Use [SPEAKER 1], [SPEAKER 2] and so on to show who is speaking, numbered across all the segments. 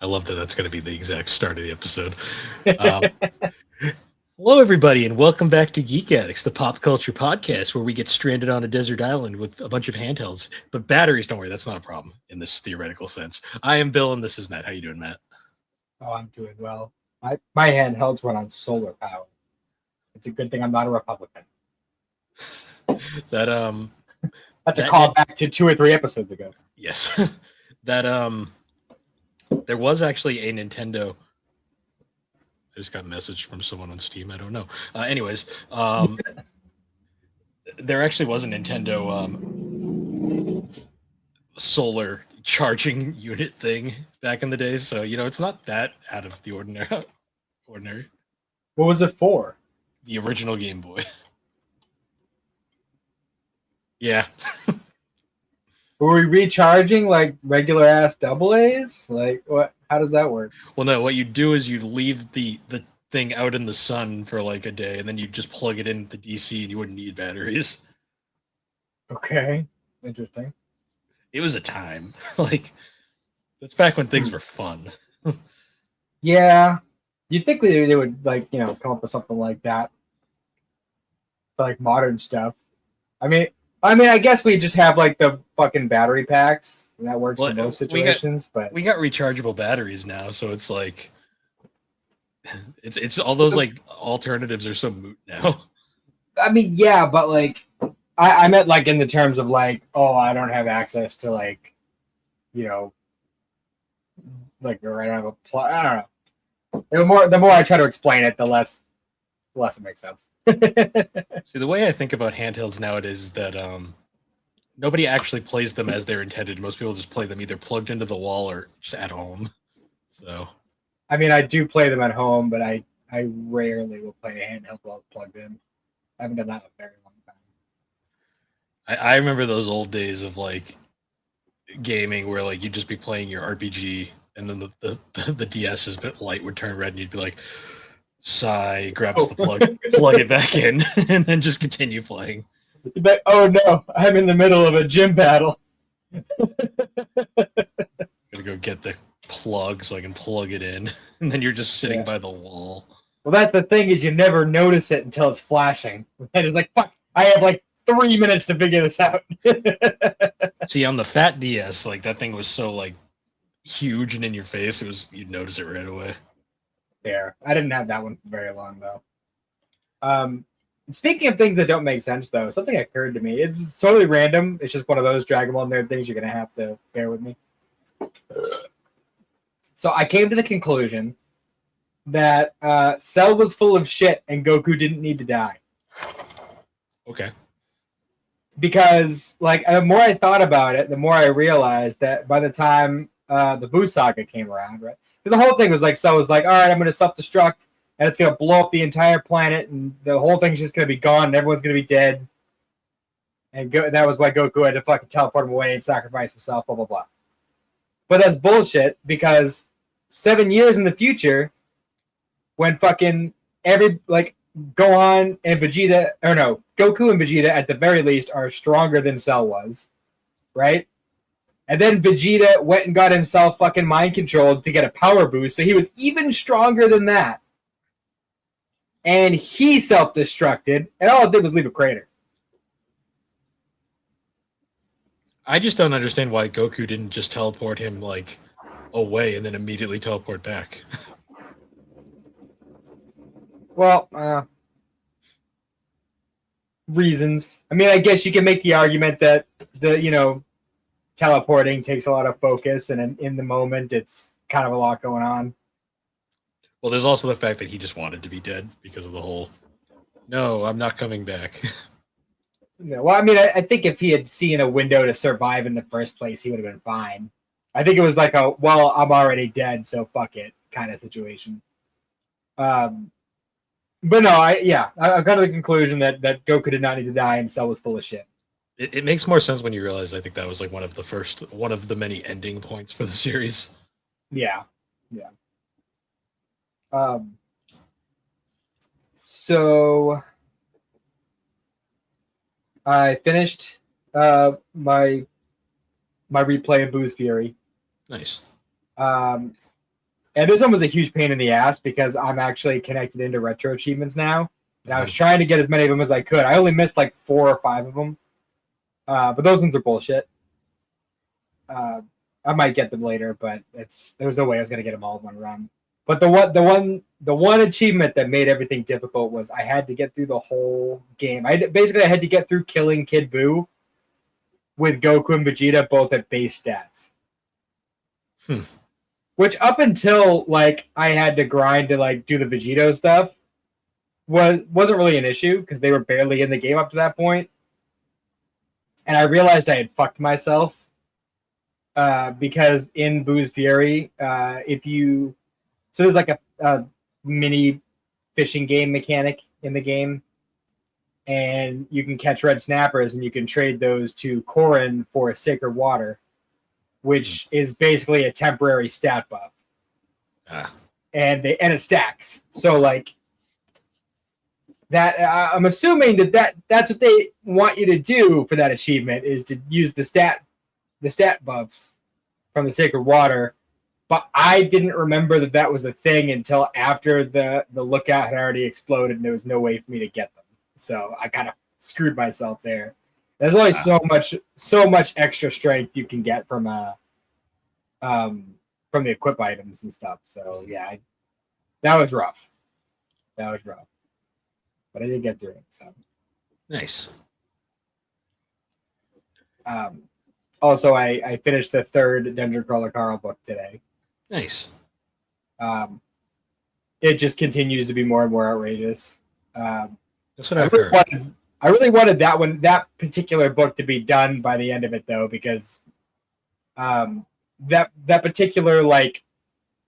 [SPEAKER 1] I love that that's going to be the exact start of the episode. Um, Hello, everybody, and welcome back to Geek Addicts, the pop culture podcast where we get stranded on a desert island with a bunch of handhelds. But batteries, don't worry, that's not a problem in this theoretical sense. I am Bill, and this is Matt. How you doing, Matt?
[SPEAKER 2] Oh, I'm doing well. My handhelds run on solar power. It's a good thing I'm not a Republican.
[SPEAKER 1] That
[SPEAKER 2] That's a call back to 2 or 3 episodes ago.
[SPEAKER 1] Yes, that there was actually a Nintendo. I just got a message from someone on Steam. I don't know. Anyways, there actually was a Nintendo solar charging unit thing back in the day. So it's not that out of the ordinary.
[SPEAKER 2] What was it for?
[SPEAKER 1] The original Game Boy. Yeah.
[SPEAKER 2] Were we recharging like regular ass AA's? Like what? How does that work?
[SPEAKER 1] Well, no. What you do is you leave the thing out in the sun for like a day, and then you just plug it into DC, and you wouldn't need batteries.
[SPEAKER 2] Okay, interesting.
[SPEAKER 1] It was a time. Like that's back when things were fun.
[SPEAKER 2] Yeah, you'd think they would like come up with something like that, for, like modern stuff. I mean, I guess we just have like the fucking battery packs, and that works in most situations. But
[SPEAKER 1] we got rechargeable batteries now, so it's like it's all those like alternatives are so moot now.
[SPEAKER 2] I mean, yeah, but like I meant like in the terms of like, oh, I don't have access to like, like or I don't have a plug. I don't know. The more I try to explain it, the less it makes sense.
[SPEAKER 1] See, the way I think about handhelds nowadays is that nobody actually plays them as they're intended. Most people just play them either plugged into the wall or just at home. So,
[SPEAKER 2] I mean, I do play them at home, but I rarely will play a handheld while it's plugged in. I haven't done that in a very long time.
[SPEAKER 1] I remember those old days of like gaming where like you'd just be playing your RPG and then the DS's bit light would turn red and you'd be like, sigh, grabs the plug it back in, and then just continue playing.
[SPEAKER 2] But oh no, I'm in the middle of a gym battle.
[SPEAKER 1] Gotta go get the plug so I can plug it in, and then you're just sitting by the wall.
[SPEAKER 2] Well, that's the thing is you never notice it until it's flashing. And it's like, fuck, I have like 3 minutes to figure this out.
[SPEAKER 1] See, on the fat DS, like that thing was so like huge and in your face, you'd notice it right away.
[SPEAKER 2] Fair. I didn't have that one for very long though. Speaking of things that don't make sense though, something occurred to me. It's totally random. It's just one of those Dragon Ball nerd things. You're gonna have to bear with me. So I came to the conclusion that Cell was full of shit and Goku didn't need to die.
[SPEAKER 1] Okay.
[SPEAKER 2] Because like the more I thought about it, the more I realized that by the time the Buu saga came around, right? Because the whole thing was like, Cell was like, all right, I'm going to self-destruct, and it's going to blow up the entire planet, and the whole thing's just going to be gone, and everyone's going to be dead. And that was why Goku had to fucking teleport him away and sacrifice himself, blah, blah, blah. But that's bullshit, because 7 years in the future, when fucking Gohan and Vegeta, or no, Goku and Vegeta at the very least are stronger than Cell was, right? And then Vegeta went and got himself fucking mind controlled to get a power boost, so he was even stronger than that. And he self-destructed, and all it did was leave a crater.
[SPEAKER 1] I just don't understand why Goku didn't just teleport him like away and then immediately teleport back.
[SPEAKER 2] Well, reasons. I mean, I guess you can make the argument that teleporting takes a lot of focus, and in the moment, it's kind of a lot going on.
[SPEAKER 1] Well, there's also the fact that he just wanted to be dead because of the whole, no, I'm not coming back.
[SPEAKER 2] Yeah, well, I mean, I think if he had seen a window to survive in the first place, he would have been fine. I think it was like a, well, I'm already dead, so fuck it kind of situation. But no, I've come to the conclusion that Goku did not need to die and Cell was full of shit.
[SPEAKER 1] It makes more sense when you realize I think that was like one of the many ending points for the series.
[SPEAKER 2] Yeah. So I finished my replay of Boo's Fury.
[SPEAKER 1] Nice.
[SPEAKER 2] And this one was a huge pain in the ass because I'm actually connected into retro achievements now. And I was trying to get as many of them as I could. I only missed like 4 or 5 of them. But those ones are bullshit. I might get them later, but there was no way I was gonna get them all in one run. But the one achievement that made everything difficult was I had to get through the whole game. I had to get through killing Kid Buu with Goku and Vegeta both at base stats. Which up until like I had to grind to like do the Vegito stuff wasn't really an issue because they were barely in the game up to that point. And I realized I had fucked myself because in Boo's Fury, so there's like a mini fishing game mechanic in the game, and you can catch red snappers and you can trade those to Korin for a sacred water, which is basically a temporary stat buff. And it stacks. So like that, I'm assuming that's what they want you to do for that achievement is to use the stat buffs from the sacred water. But I didn't remember that was a thing until after the lookout had already exploded and there was no way for me to get them. So I kind of screwed myself there. There's only so much extra strength you can get from the equip items and stuff. So yeah, that was rough. But I did get through it. So
[SPEAKER 1] nice.
[SPEAKER 2] Also, I finished the 3rd Dungeon Crawler Carl book today.
[SPEAKER 1] Nice.
[SPEAKER 2] It just continues to be more and more outrageous.
[SPEAKER 1] That's what I've heard.
[SPEAKER 2] I really wanted that particular book to be done by the end of it, though, because that particular like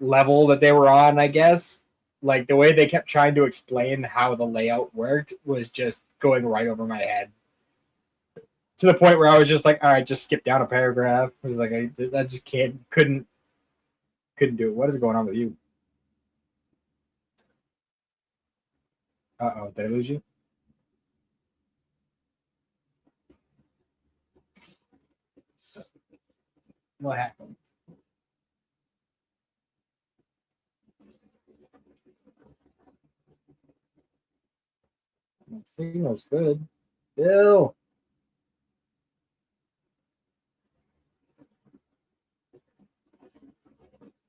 [SPEAKER 2] level that they were on, I guess, like the way they kept trying to explain how the layout worked was just going right over my head. To the point where I was just like, all right, just skip down a paragraph. I was like, I just couldn't do it. What is going on with you? Uh-oh, did I lose you? What happened? My signal's good. Bill.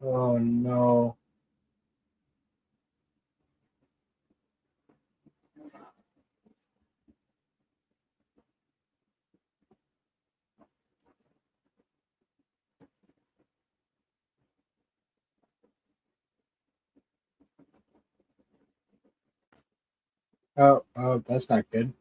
[SPEAKER 2] Oh no. Oh, that's not good.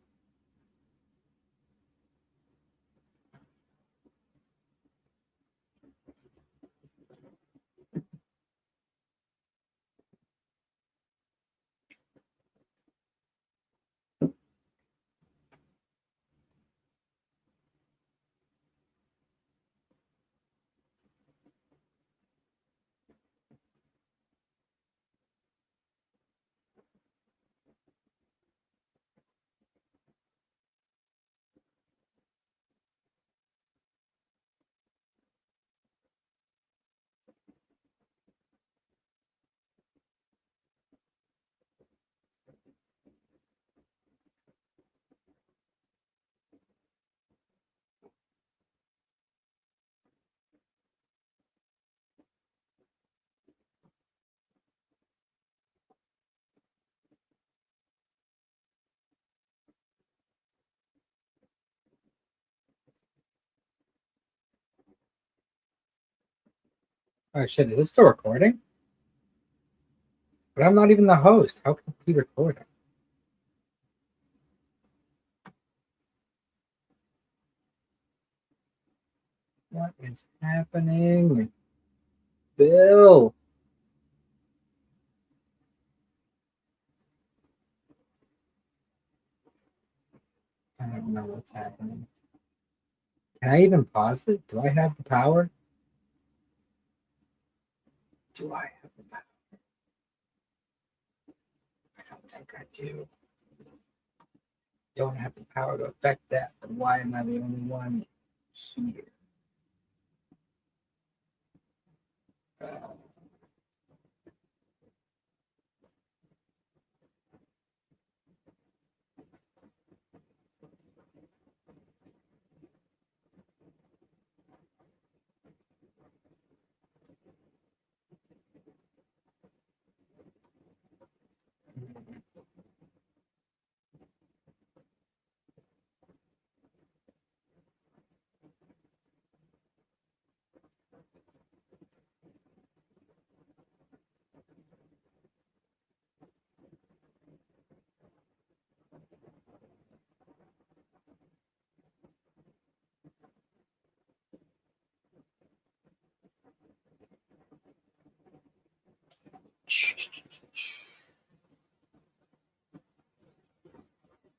[SPEAKER 2] Oh shit, is this still recording? But I'm not even the host. How can it be recording? What is happening? Bill. I don't know what's happening. Can I even pause it? Do I have the power? Do I have the power? I don't think I do. Don't have the power to affect that. Then why am I the only one here?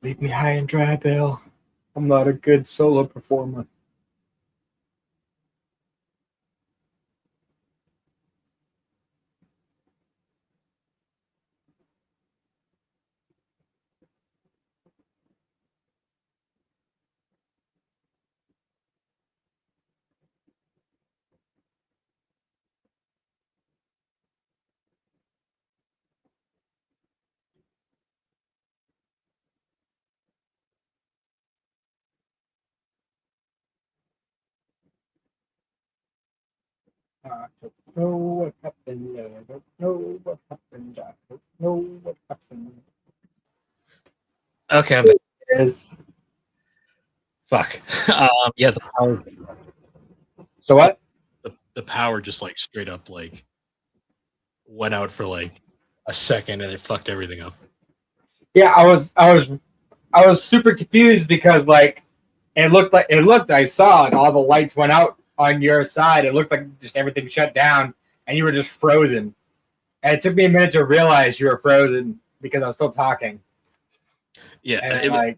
[SPEAKER 2] Leave me high and dry, Bill. I'm not a good solo performer. I don't know what happened. I don't know what happened. I don't know what happened.
[SPEAKER 1] Okay, I'm back.
[SPEAKER 2] Is
[SPEAKER 1] Fuck. Yeah, the power.
[SPEAKER 2] so what?
[SPEAKER 1] The power just like straight up like went out for like a second and it fucked everything up.
[SPEAKER 2] Yeah, I was super confused because like it looked I saw it, all the lights went out on your side. It looked like just everything shut down and you were just frozen. And it took me a minute to realize you were frozen because I was still talking.
[SPEAKER 1] Yeah,
[SPEAKER 2] And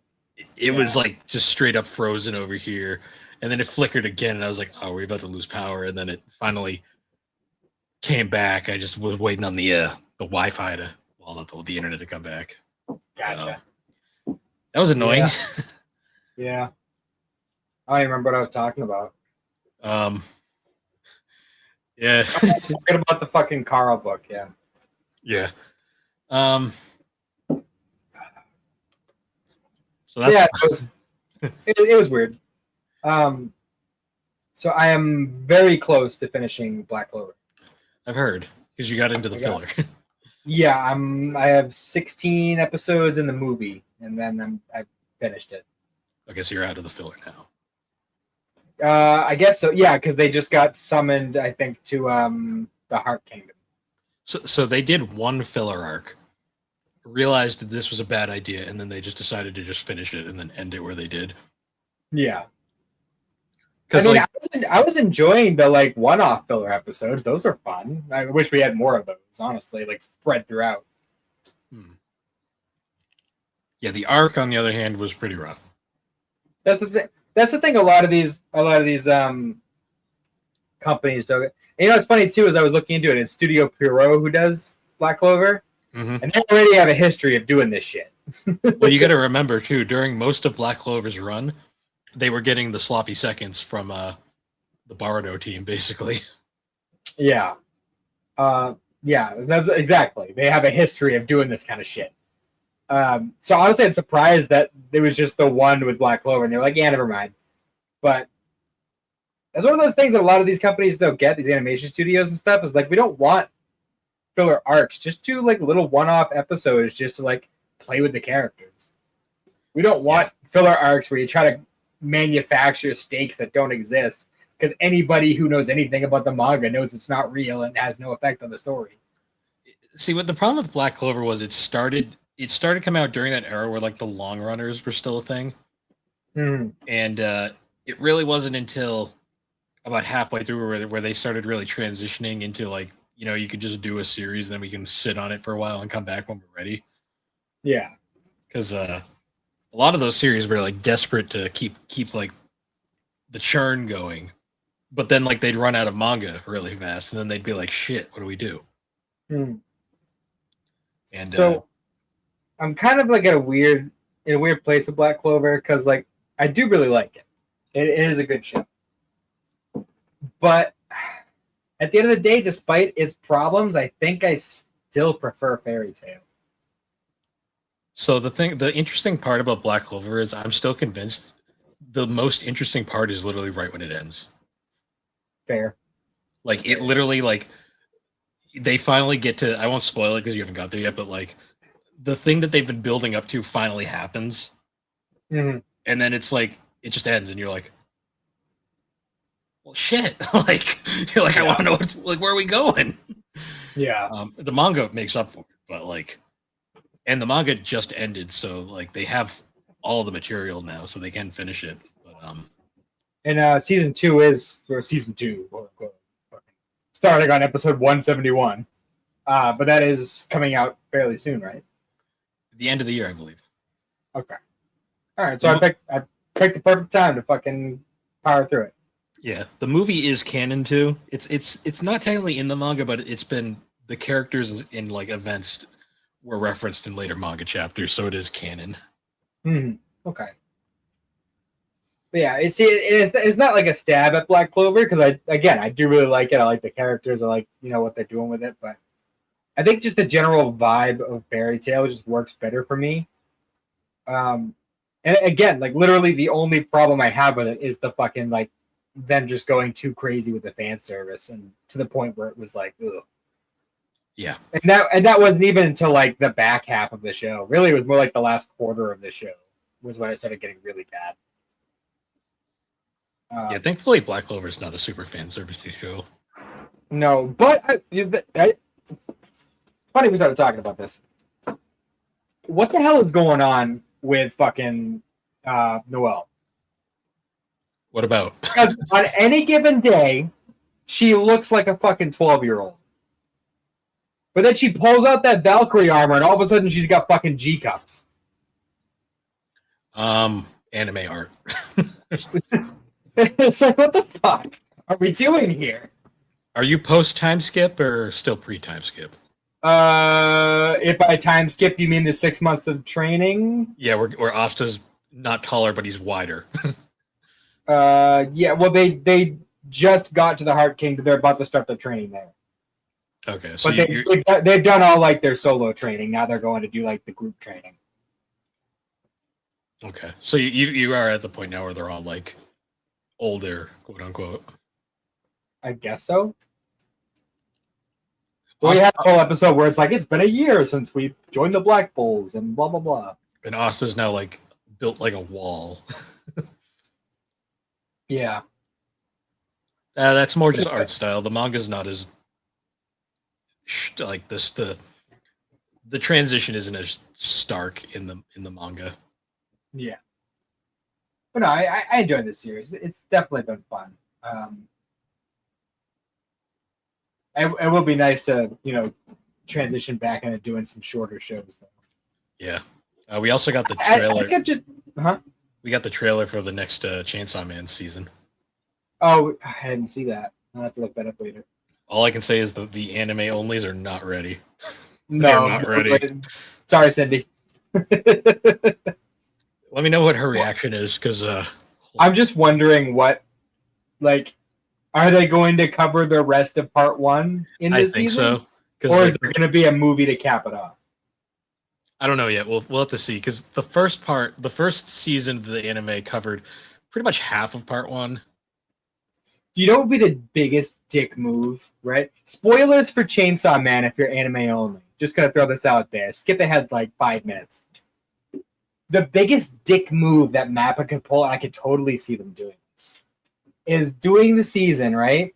[SPEAKER 1] it was like just straight up frozen over here, and then it flickered again, and I was like, "Oh, we're about to lose power." And then it finally came back. I just was waiting on the Wi-Fi to, well, not the internet to come back.
[SPEAKER 2] gotcha.
[SPEAKER 1] That was annoying.
[SPEAKER 2] Yeah. I don't even remember what I was talking about.
[SPEAKER 1] Yeah,
[SPEAKER 2] Forget about the fucking Carl book. Yeah.
[SPEAKER 1] yeah. So that's
[SPEAKER 2] Yeah, it was weird. So I am very close to finishing Black Clover.
[SPEAKER 1] I've heard because you got into the filler.
[SPEAKER 2] Yeah, I have 16 episodes in the movie, and then I finished it.
[SPEAKER 1] Okay, so you're out of the filler now.
[SPEAKER 2] I guess so. Yeah, because they just got summoned, I think, to the Heart Kingdom.
[SPEAKER 1] So they did one filler arc, realized that this was a bad idea, and then they just decided to just finish it and then end it where they did.
[SPEAKER 2] Yeah.
[SPEAKER 1] Because
[SPEAKER 2] I mean, I was enjoying the like one-off filler episodes. Those are fun. I wish we had more of those, honestly, like spread throughout.
[SPEAKER 1] Yeah, the arc, on the other hand, was pretty rough.
[SPEAKER 2] That's the thing. That's the thing. A lot of these companies do. And, it's funny too. As I was looking into it, it's Studio Pierrot who does Black Clover, and they already have a history of doing this shit.
[SPEAKER 1] Well, you got to remember too. During most of Black Clover's run, they were getting the sloppy seconds from the Bardo team, basically.
[SPEAKER 2] Yeah. Yeah, that's exactly. They have a history of doing this kind of shit. So honestly, I'm surprised that it was just the one with Black Clover, and they're like, yeah, never mind. But that's one of those things that a lot of these companies don't get, these animation studios and stuff, is like, we don't want filler arcs. Just do like little one-off episodes just to like play with the characters. We don't want filler arcs where you try to manufacture stakes that don't exist, because anybody who knows anything about the manga knows it's not real and has no effect on the story.
[SPEAKER 1] See, what the problem with Black Clover was, it started coming out during that era where like the long runners were still a thing. And it really wasn't until about halfway through where they started really transitioning into like, you could just do a series and then we can sit on it for a while and come back when we're ready.
[SPEAKER 2] Yeah.
[SPEAKER 1] Because a lot of those series were like desperate to keep like the churn going, but then like they'd run out of manga really fast, and then they'd be like, "Shit, what do we do?" And
[SPEAKER 2] so I'm kind of like in a weird place of Black Clover, because like I do really like it. It is a good show, but at the end of the day, despite its problems, I think I still prefer Fairy Tail.
[SPEAKER 1] So the interesting part about Black Clover is I'm still convinced the most interesting part is literally right when it ends.
[SPEAKER 2] Fair.
[SPEAKER 1] Like it literally, like they finally get to, I won't spoil it because you haven't got there yet, but like the thing that they've been building up to finally happens. And then it's like, it just ends and you're like, well, shit. Like, you're like, I want to know where are we going?
[SPEAKER 2] Yeah.
[SPEAKER 1] The manga makes up for it, but like, and the manga just ended, so like they have all the material now, so they can finish it. But
[SPEAKER 2] and season 2 is, or season 2, starting on episode 171. But that is coming out fairly soon, right?
[SPEAKER 1] The end of the year, I believe.
[SPEAKER 2] Okay. All right. So I picked the perfect time to fucking power through it.
[SPEAKER 1] Yeah, the movie is canon too. It's not technically in the manga, but the characters in like events were referenced in later manga chapters, so it is canon.
[SPEAKER 2] Okay. But yeah, it's not like a stab at Black Clover because I do really like it. I like the characters. I like what they're doing with it, but I think just the general vibe of Fairy Tail just works better for me. And again, like literally the only problem I have with it is the fucking like them just going too crazy with the fan service and to the point where it was like, ugh.
[SPEAKER 1] Yeah.
[SPEAKER 2] And that wasn't even until like the back half of the show. Really, it was more like the last quarter of the show was when it started getting really bad.
[SPEAKER 1] Yeah, thankfully Black Clover is not a super fan servicey show.
[SPEAKER 2] No, but funny we started talking about this. What the hell is going on with fucking Noelle?
[SPEAKER 1] What about?
[SPEAKER 2] Because on any given day, she looks like a fucking 12-year-old. But then she pulls out that Valkyrie armor, and all of a sudden she's got fucking G cups.
[SPEAKER 1] Anime art.
[SPEAKER 2] It's like, what the fuck are we doing here?
[SPEAKER 1] Are you post time skip or still pre time skip?
[SPEAKER 2] If by time skip you mean the 6 months of training?
[SPEAKER 1] Yeah, where Asta's not taller, but he's wider.
[SPEAKER 2] Yeah. Well, they just got to the Heart Kingdom. They're about to start the training there.
[SPEAKER 1] Okay, so
[SPEAKER 2] but they've done all like their solo training. Now they're going to do like the group training.
[SPEAKER 1] Okay, so you are at the point now where they're all like older, quote unquote.
[SPEAKER 2] I guess so. We had a whole episode where it's like it's been a year since we joined the Black Bulls and blah blah blah.
[SPEAKER 1] And Asta's now like built like a wall.
[SPEAKER 2] Yeah.
[SPEAKER 1] That's more just art style. The manga's not as like this. The transition isn't as stark in the manga.
[SPEAKER 2] Yeah. But no, I enjoyed this series. It's definitely been fun. It will be nice to transition back into doing some shorter shows though.
[SPEAKER 1] Yeah. We also got the trailer.
[SPEAKER 2] We
[SPEAKER 1] got the trailer for the next Chainsaw Man season.
[SPEAKER 2] Oh, I didn't see that. I'll have to look that up later.
[SPEAKER 1] All I can say is that the anime onlys are not ready.
[SPEAKER 2] No,
[SPEAKER 1] not ready.
[SPEAKER 2] Sorry, Cindy.
[SPEAKER 1] Let me know what her reaction is, because
[SPEAKER 2] I'm just wondering what, like, are they going to cover the rest of part 1 in this season?
[SPEAKER 1] I think so.
[SPEAKER 2] Or is there going to be a movie to cap it off?
[SPEAKER 1] I don't know yet. We'll have to see, because the first season of the anime covered pretty much half of part 1.
[SPEAKER 2] You know what would be the biggest dick move, right? Spoilers for Chainsaw Man if you're anime only. Just gonna throw this out there. Skip ahead like 5 minutes. The biggest dick move that Mappa could pull, and I could totally see them doing this, is doing the season, right?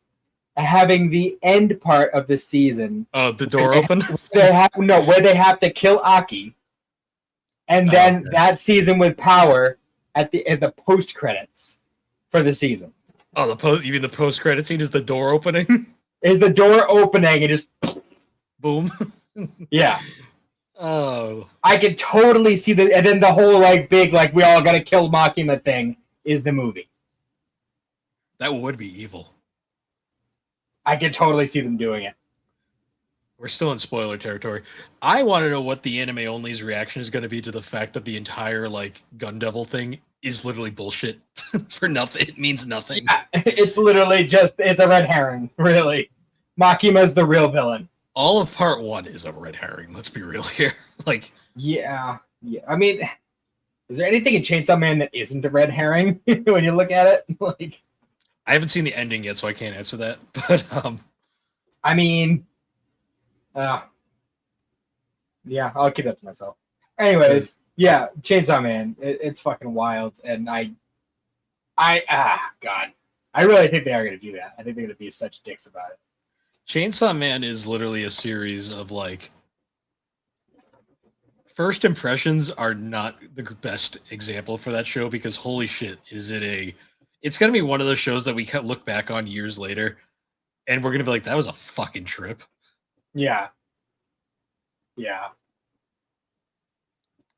[SPEAKER 2] And having the end part of the season.
[SPEAKER 1] Oh, the door open?
[SPEAKER 2] Where they have to kill Aki. And then that season with power as the post credits for the season.
[SPEAKER 1] Oh, you mean the post credit scene is the door opening?
[SPEAKER 2] Is the door opening and just
[SPEAKER 1] boom.
[SPEAKER 2] Yeah.
[SPEAKER 1] Oh.
[SPEAKER 2] I could totally see and then the whole like big like we all gotta kill Makima thing is the movie.
[SPEAKER 1] That would be evil.
[SPEAKER 2] I could totally see them doing it.
[SPEAKER 1] We're still in spoiler territory. I want to know what the anime only's reaction is going to be to the fact that the entire like Gun Devil thing is literally bullshit for nothing. It means nothing.
[SPEAKER 2] Yeah, it's literally it's a red herring, really. Makima's the real villain.
[SPEAKER 1] All of part 1 is a red herring. Let's be real here. Like,
[SPEAKER 2] yeah. I mean, is there anything in Chainsaw Man that isn't a red herring when you look at it? Like,
[SPEAKER 1] I haven't seen the ending yet, so I can't answer that. But
[SPEAKER 2] I mean, yeah, I'll keep that to myself. Anyways, yeah, Chainsaw Man, it's fucking wild, and God, I really think they are going to do that. I think they're going to be such dicks about it.
[SPEAKER 1] Chainsaw Man is literally a series of like first impressions are not the best example for that show because holy shit, it's going to be one of those shows that we can look back on years later and we're going to be like, that was a fucking trip.
[SPEAKER 2] Yeah. Yeah.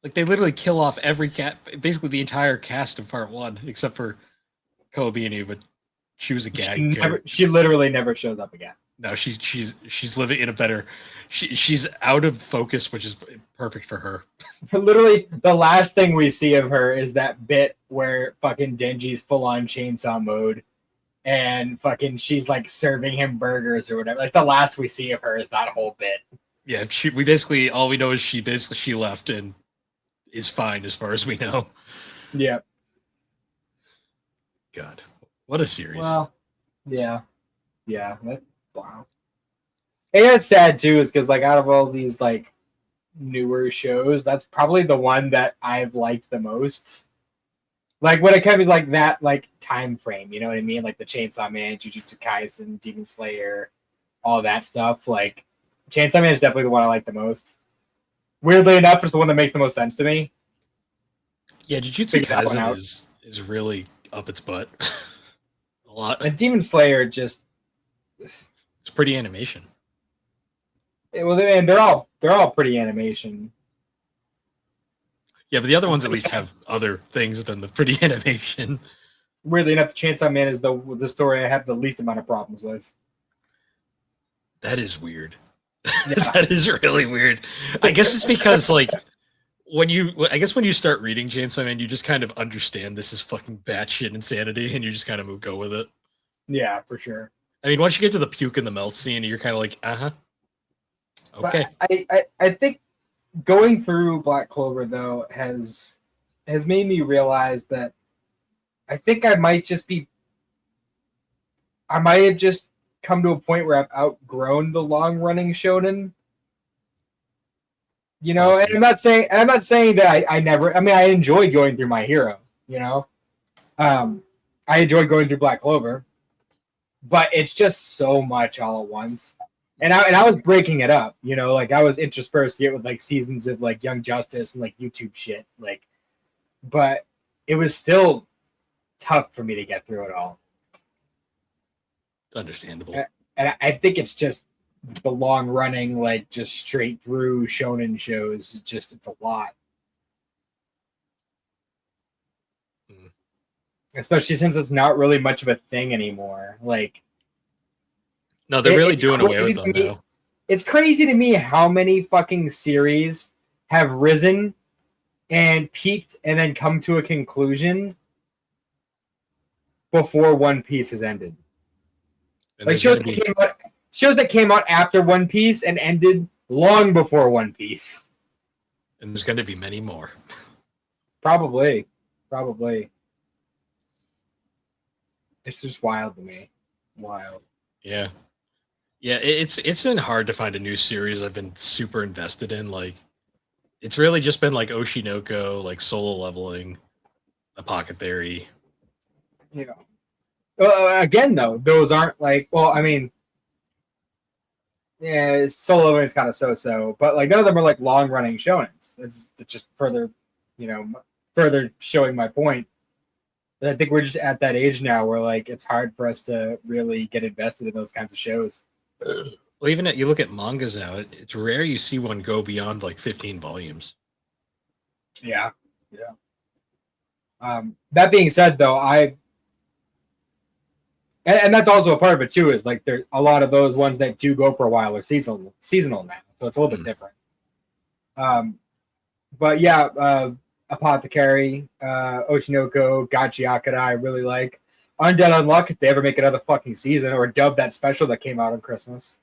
[SPEAKER 1] Like they literally kill off every cat, basically the entire cast of part one, except for Kobe, but she was a gag.
[SPEAKER 2] She literally never shows up again.
[SPEAKER 1] No, she's living in a better. She's out of focus, which is perfect for her.
[SPEAKER 2] Literally, the last thing we see of her is that bit where fucking Denji's full on chainsaw mode, and fucking she's like serving him burgers or whatever. Like the last we see of her is that whole bit.
[SPEAKER 1] Yeah, we basically all we know is she left and is fine as far as we know.
[SPEAKER 2] Yeah.
[SPEAKER 1] God, what a series.
[SPEAKER 2] Well, yeah. Wow. And it's sad too, is because like out of all these like newer shows, that's probably the one that I've liked the most. Like when it comes to like that like time frame, you know what I mean? Like the Chainsaw Man, Jujutsu Kaisen, Demon Slayer, all that stuff. Like Chainsaw Man is definitely the one I like the most. Weirdly enough, it's the one that makes the most sense to me.
[SPEAKER 1] Yeah, Jujutsu Kaisen is really up its butt. A lot.
[SPEAKER 2] And Demon Slayer just
[SPEAKER 1] it's pretty animation.
[SPEAKER 2] Well, and they're all pretty animation.
[SPEAKER 1] Yeah, but the other ones at least have other things than the pretty animation.
[SPEAKER 2] Weirdly enough, Chainsaw Man is the story I have the least amount of problems with.
[SPEAKER 1] That is weird.
[SPEAKER 2] Yeah.
[SPEAKER 1] That is really weird. I guess it's because like when you start reading Chainsaw Man, you just kind of understand this is fucking batshit insanity, and you just kind of go with it.
[SPEAKER 2] Yeah, for sure.
[SPEAKER 1] I mean, once you get to the puke in the mouth scene, you're kind of like, okay.
[SPEAKER 2] But I think going through Black Clover though has made me realize that I think I might have just come to a point where I've outgrown the long running shonen. You know, and I'm not saying that I enjoyed going through My Hero, you know. I enjoyed going through Black Clover, but it's just so much all at once. And I was breaking it up, you know, like I was interspersing it with like seasons of like Young Justice and like YouTube shit, like, but it was still tough for me to get through it all.
[SPEAKER 1] It's understandable.
[SPEAKER 2] And I think it's just the long running, like just straight through shonen shows. It's a lot. Especially since it's not really much of a thing anymore. Like,
[SPEAKER 1] no, they're really doing away with them now.
[SPEAKER 2] It's crazy to me how many fucking series have risen and peaked and then come to a conclusion before One Piece has ended. And like shows that came out after One Piece and ended long before One Piece.
[SPEAKER 1] And there's going to be many more.
[SPEAKER 2] Probably. It's just wild to me. Wild.
[SPEAKER 1] Yeah. Yeah, it's been hard to find a new series I've been super invested in. Like, it's really just been like Oshinoko, like Solo Leveling, A Pocket Theory.
[SPEAKER 2] Yeah. Again, though, those aren't like. Well, I mean, yeah, Solo Leveling is kind of so-so, but like none of them are like long-running shonens. It's just further showing my point. I think we're just at that age now where like it's hard for us to really get invested in those kinds of shows.
[SPEAKER 1] Well, even you look at mangas now, it's rare you see one go beyond like 15 volumes.
[SPEAKER 2] Yeah. That being said, though, and that's also a part of it too. Is like there's a lot of those ones that do go for a while are seasonal now, so it's a little bit different. But yeah, Apothecary, Oshinoko, Gachiakara, I really like. Undead Unluck, if they ever make another fucking season, or dub that special that came out on Christmas.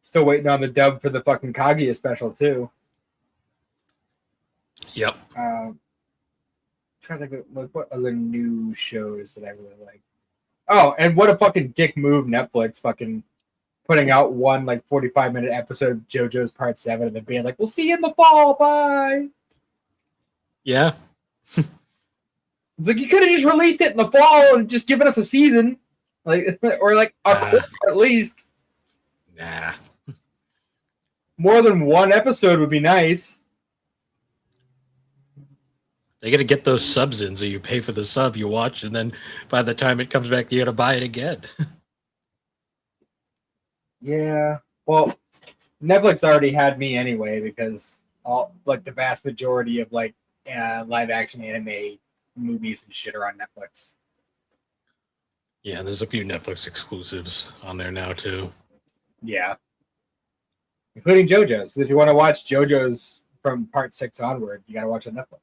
[SPEAKER 2] Still waiting on the dub for the fucking Kaguya special too.
[SPEAKER 1] Yep.
[SPEAKER 2] Trying to think of what other new shows that I really like. Oh, and what a fucking dick move, Netflix fucking putting out one like 45-minute episode of JoJo's Part 7 and then being like, we'll see you in the fall, bye.
[SPEAKER 1] Yeah.
[SPEAKER 2] It's like you could have just released it in the fall and just given us a season. Like or like a quarter at least.
[SPEAKER 1] Nah.
[SPEAKER 2] More than one episode would be nice.
[SPEAKER 1] They got to get those subs in, so you pay for the sub, you watch, and then by the time it comes back, you got to buy it again.
[SPEAKER 2] Yeah. Well, Netflix already had me anyway because all like the vast majority of like live action anime movies and shit are on Netflix.
[SPEAKER 1] Yeah, there's a few Netflix exclusives on there now too.
[SPEAKER 2] Yeah, including JoJo's. If you want to watch JoJo's from part 6 onward, you got to watch on Netflix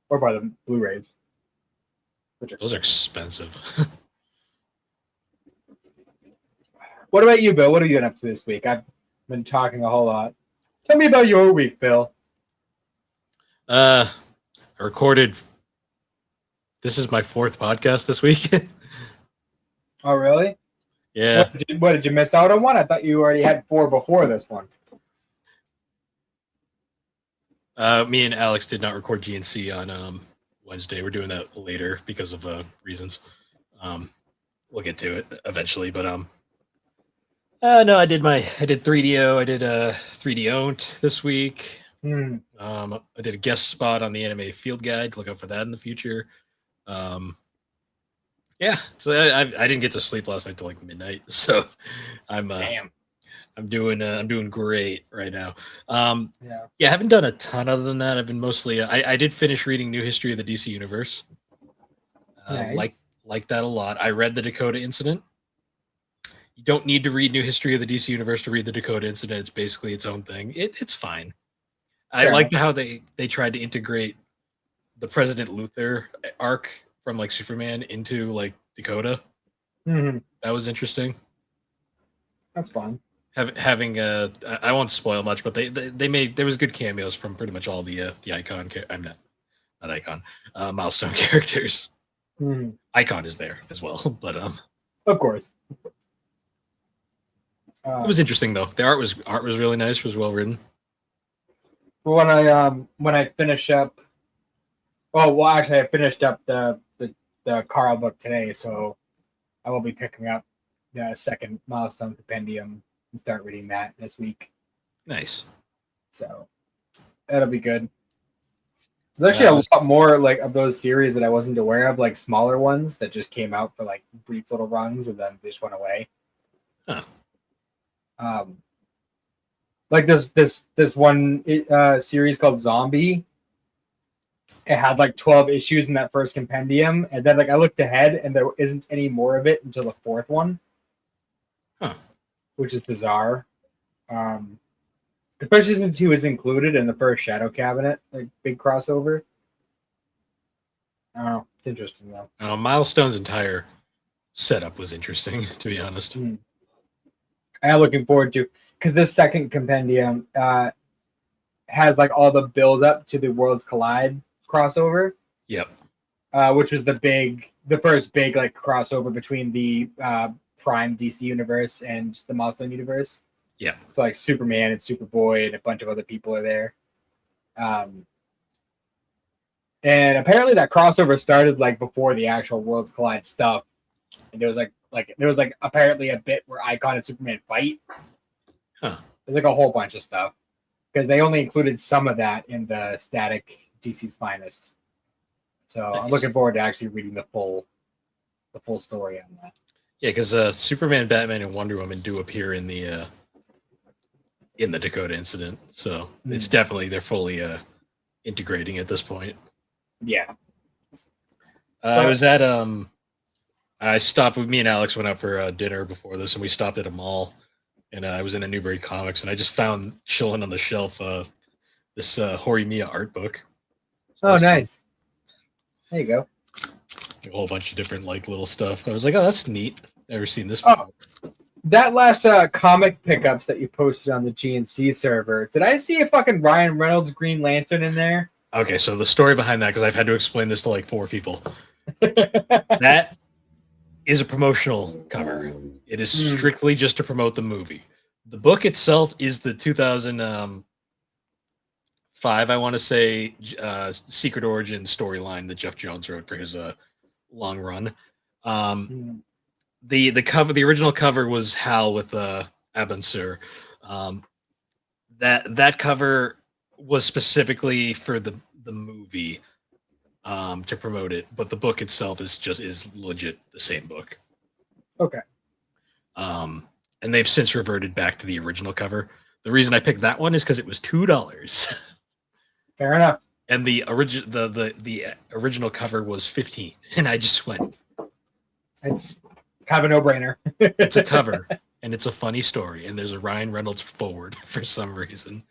[SPEAKER 2] or buy the Blu-rays.
[SPEAKER 1] Those are expensive.
[SPEAKER 2] What about you, Bill? What are you up to this week? I've been talking a whole lot. Tell me about your week, Bill.
[SPEAKER 1] I recorded. This is my 4th podcast this week.
[SPEAKER 2] Oh, really?
[SPEAKER 1] Yeah.
[SPEAKER 2] What did you miss out on one? I thought you already had 4 before this one.
[SPEAKER 1] Me and Alex did not record GNC on Wednesday. We're doing that later because of reasons. We'll get to it eventually, but no, I did 3DO. I did 3D owned this week. I did a guest spot on the anime field guide. Look out for that in the future. Yeah, so I didn't get to sleep last night till like midnight, so I'm doing great right now. Yeah, I haven't done a ton other than that. I've been mostly I did finish reading New History of the DC Universe.
[SPEAKER 2] Nice.
[SPEAKER 1] Like that a lot. I read the Dakota Incident. You don't need to read New History of the DC Universe to read the Dakota Incident. It's basically its own thing. It's fine. I liked how they tried to integrate the President Luthor arc from like Superman into like Dakota.
[SPEAKER 2] Mm-hmm.
[SPEAKER 1] That was interesting.
[SPEAKER 2] That's fun.
[SPEAKER 1] Having I won't spoil much, but they made there was good cameos from pretty much all the icon. I'm not icon milestone characters.
[SPEAKER 2] Mm-hmm.
[SPEAKER 1] Icon is there as well, but
[SPEAKER 2] of course.
[SPEAKER 1] It was interesting though. The art was really nice. Was well written.
[SPEAKER 2] When I finish up, actually I finished up the Carl book today, so I will be picking up the second milestone compendium and start reading that this week.
[SPEAKER 1] Nice.
[SPEAKER 2] So that'll be good. There's actually a lot more like of those series that I wasn't aware of, like smaller ones that just came out for like brief little runs and then they just went away.
[SPEAKER 1] Huh.
[SPEAKER 2] Like this one series called Zombie. It had like 12 issues in that first compendium, and then like I looked ahead and there isn't any more of it until the 4th one.
[SPEAKER 1] Huh.
[SPEAKER 2] Which is bizarre. Especially since he was included in the first Shadow Cabinet, like big crossover. Oh, it's interesting though.
[SPEAKER 1] Milestone's entire setup was interesting, to be honest.
[SPEAKER 2] I'm looking forward to, because this second compendium has like all the build up to the Worlds Collide crossover.
[SPEAKER 1] Yep.
[SPEAKER 2] Which was the first big like crossover between the Prime DC universe and the Milestone universe.
[SPEAKER 1] Yeah.
[SPEAKER 2] So like Superman and Superboy and a bunch of other people are there. And apparently that crossover started like before the actual Worlds Collide stuff. And there was apparently a bit where Icon and Superman fight.
[SPEAKER 1] Huh.
[SPEAKER 2] There's like a whole bunch of stuff. Because they only included some of that in the static DC's Finest. So nice. I'm looking forward to actually reading the full story on that.
[SPEAKER 1] Yeah, because Superman, Batman, and Wonder Woman do appear in the Dakota Incident. So it's definitely they're fully integrating at this point.
[SPEAKER 2] Yeah.
[SPEAKER 1] I was at I stopped with me and Alex went out for dinner before this, and we stopped at a mall, and I was in a Newbury Comics, and I just found chilling on the shelf this Horimiya art book.
[SPEAKER 2] So nice. There you go.
[SPEAKER 1] A whole bunch of different like little stuff. I was like, oh, that's neat. Never seen this before.
[SPEAKER 2] That last comic pickups that you posted on the GNC server, did I see a fucking Ryan Reynolds Green Lantern in there?
[SPEAKER 1] Okay, so the story behind that, because I've had to explain this to like 4 people. That is a promotional cover. It is strictly just to promote the movie. The book itself is the 2005, I want to say, Secret Origin storyline that Jeff Jones wrote for his long run. The cover, the original cover was Hal with Abansur. That cover was specifically for the movie to promote it, but the book itself is legit the same book.
[SPEAKER 2] Okay.
[SPEAKER 1] and they've since reverted back to the original cover. The reason I picked that one is because it was $2,
[SPEAKER 2] Fair enough.
[SPEAKER 1] and the original cover was 15, and I just went.
[SPEAKER 2] It's kind of a no-brainer.
[SPEAKER 1] It's a cover, and it's a funny story, and there's a Ryan Reynolds forward for some reason.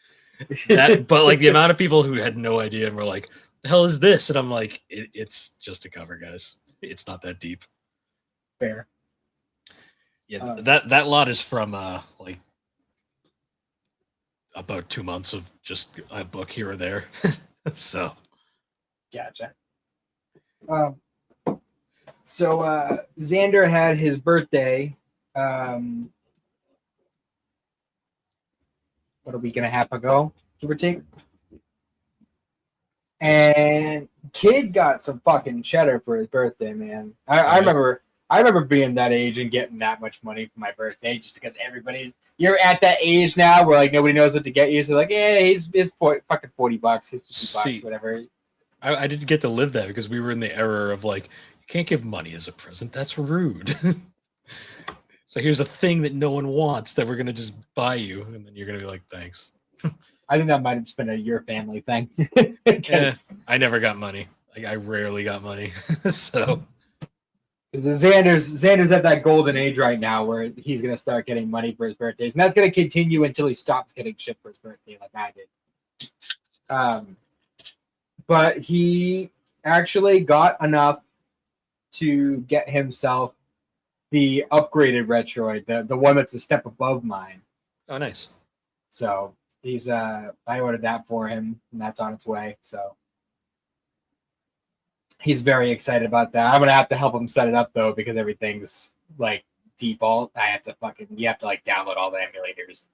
[SPEAKER 1] But like the amount of people who had no idea and were like, "The hell is this?" and I'm like, "It's just a cover, guys. It's not that deep."
[SPEAKER 2] Fair.
[SPEAKER 1] Yeah, that lot is from like about 2 months of just a book here or there. So,
[SPEAKER 2] Gotcha. So Xander had his birthday what, a week and a half ago, give or take. And kid got some fucking cheddar for his birthday, man. I remember being that age and getting that much money for my birthday just because you're at that age now where like nobody knows what to get you. So like, yeah, he's fucking $40, he's $50, whatever.
[SPEAKER 1] I didn't get to live that because we were in the era of like, you can't give money as a present. That's rude. So here's a thing that no one wants that we're gonna just buy you, and then you're gonna be like, thanks.
[SPEAKER 2] I think that might have just been a your family thing.
[SPEAKER 1] I never got money. Like I rarely got money. So
[SPEAKER 2] Xander's at that golden age right now where he's gonna start getting money for his birthdays, and that's gonna continue until he stops getting shit for his birthday, like I did. But he actually got enough to get himself the upgraded Retroid, the one that's a step above mine.
[SPEAKER 1] Oh, nice.
[SPEAKER 2] So he's I ordered that for him, and that's on its way. So he's very excited about that. I'm gonna have to help him set it up though, because everything's like default. You have to like download all the emulators,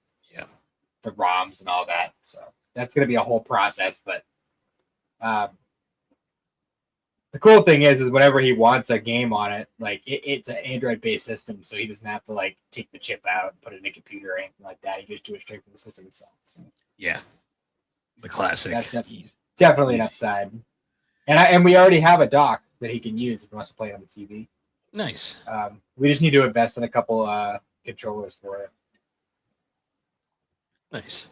[SPEAKER 2] the ROMs and all that. So that's gonna be a whole process. But the cool thing is whenever he wants a game on it, like it's an Android-based system, so he doesn't have to like take the chip out and put it in a computer or anything like that. He just do it straight from the system itself. So
[SPEAKER 1] yeah, the classic.
[SPEAKER 2] That's definitely an upside. And we already have a dock that he can use if he wants to play it on the TV.
[SPEAKER 1] Nice.
[SPEAKER 2] We just need to invest in a couple controllers for it.
[SPEAKER 1] Nice.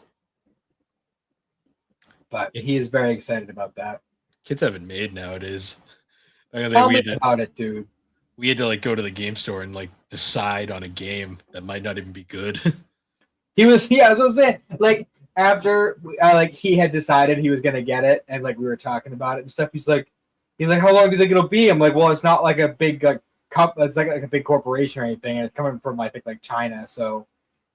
[SPEAKER 2] But he is very excited about that.
[SPEAKER 1] Kids have it made nowadays.
[SPEAKER 2] Tell me about it, dude.
[SPEAKER 1] We had to like go to the game store and like decide on a game that might not even be good.
[SPEAKER 2] That's what I'm saying. Like after like he had decided he was gonna get it, and like we were talking about it and stuff. He's like, how long do you think it'll be? I'm like, well, it's not like a big it's like a big corporation or anything, and it's coming from I think like China, so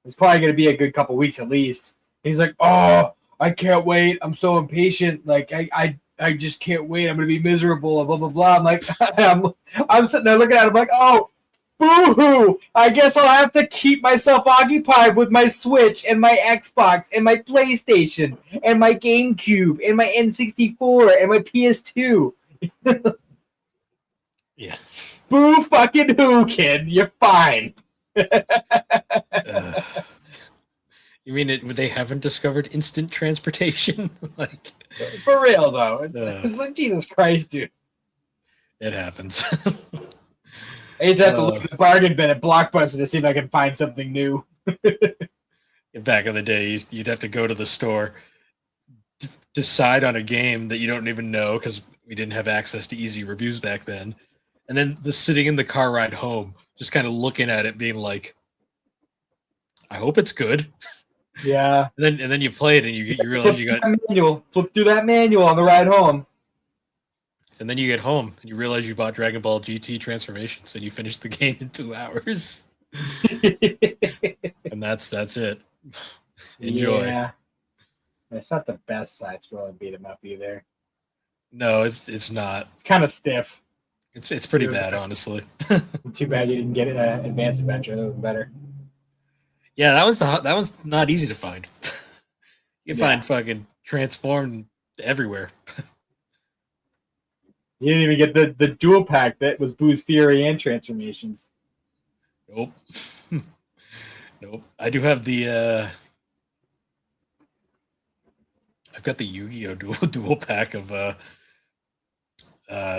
[SPEAKER 2] it's probably gonna be a good couple weeks at least. And he's like, oh, I can't wait. I'm so impatient. Like I just can't wait. I'm gonna be miserable. Blah blah blah. I'm like, I'm sitting there looking at him like, oh, boo-hoo! I guess I'll have to keep myself occupied with my Switch and my Xbox and my PlayStation and my GameCube and my N64 and my PS2.
[SPEAKER 1] Yeah.
[SPEAKER 2] Boo fucking who, kid? You're fine.
[SPEAKER 1] You mean they haven't discovered instant transportation? Like
[SPEAKER 2] for real though, it's like Jesus Christ, dude.
[SPEAKER 1] It happens.
[SPEAKER 2] I used to have to look at the bargain bin at Blockbuster to see if I could find something new.
[SPEAKER 1] Back in the day, you'd have to go to the store, decide on a game that you don't even know because we didn't have access to easy reviews back then, and then sitting in the car ride home, just kind of looking at it, being like, "I hope it's good."
[SPEAKER 2] Yeah.
[SPEAKER 1] And then you play it and you realize you got
[SPEAKER 2] flip through that manual on the ride home.
[SPEAKER 1] And then you get home and you realize you bought Dragon Ball GT Transformations and you finished the game in 2 hours. And that's it. Enjoy.
[SPEAKER 2] Yeah. It's not the best side-scrolling beat 'em up either.
[SPEAKER 1] No, it's not.
[SPEAKER 2] It's kind of stiff.
[SPEAKER 1] It's pretty bad, honestly.
[SPEAKER 2] Too bad you didn't get Advanced Adventure. That was better.
[SPEAKER 1] Yeah, that one's not easy to find. You find fucking Transformed everywhere.
[SPEAKER 2] You didn't even get the dual pack that was Boo's Fury and Transformations.
[SPEAKER 1] Nope. Nope. I do have the I've got the Yu-Gi-Oh! dual pack of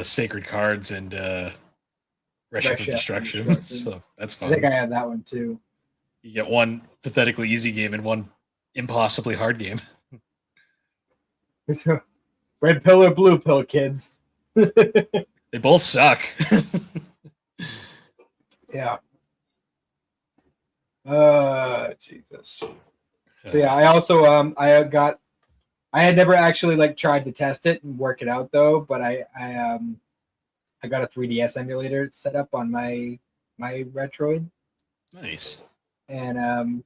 [SPEAKER 1] Sacred Cards and Resha for Destruction. So that's fun.
[SPEAKER 2] I think I have that one too.
[SPEAKER 1] You get one pathetically easy game and one impossibly hard game.
[SPEAKER 2] Red pill or blue pill, kids.
[SPEAKER 1] They both suck.
[SPEAKER 2] Yeah. Jesus. So yeah, I also I had never actually like tried to test it and work it out though, but I got a 3DS emulator set up on my Retroid.
[SPEAKER 1] Nice.
[SPEAKER 2] And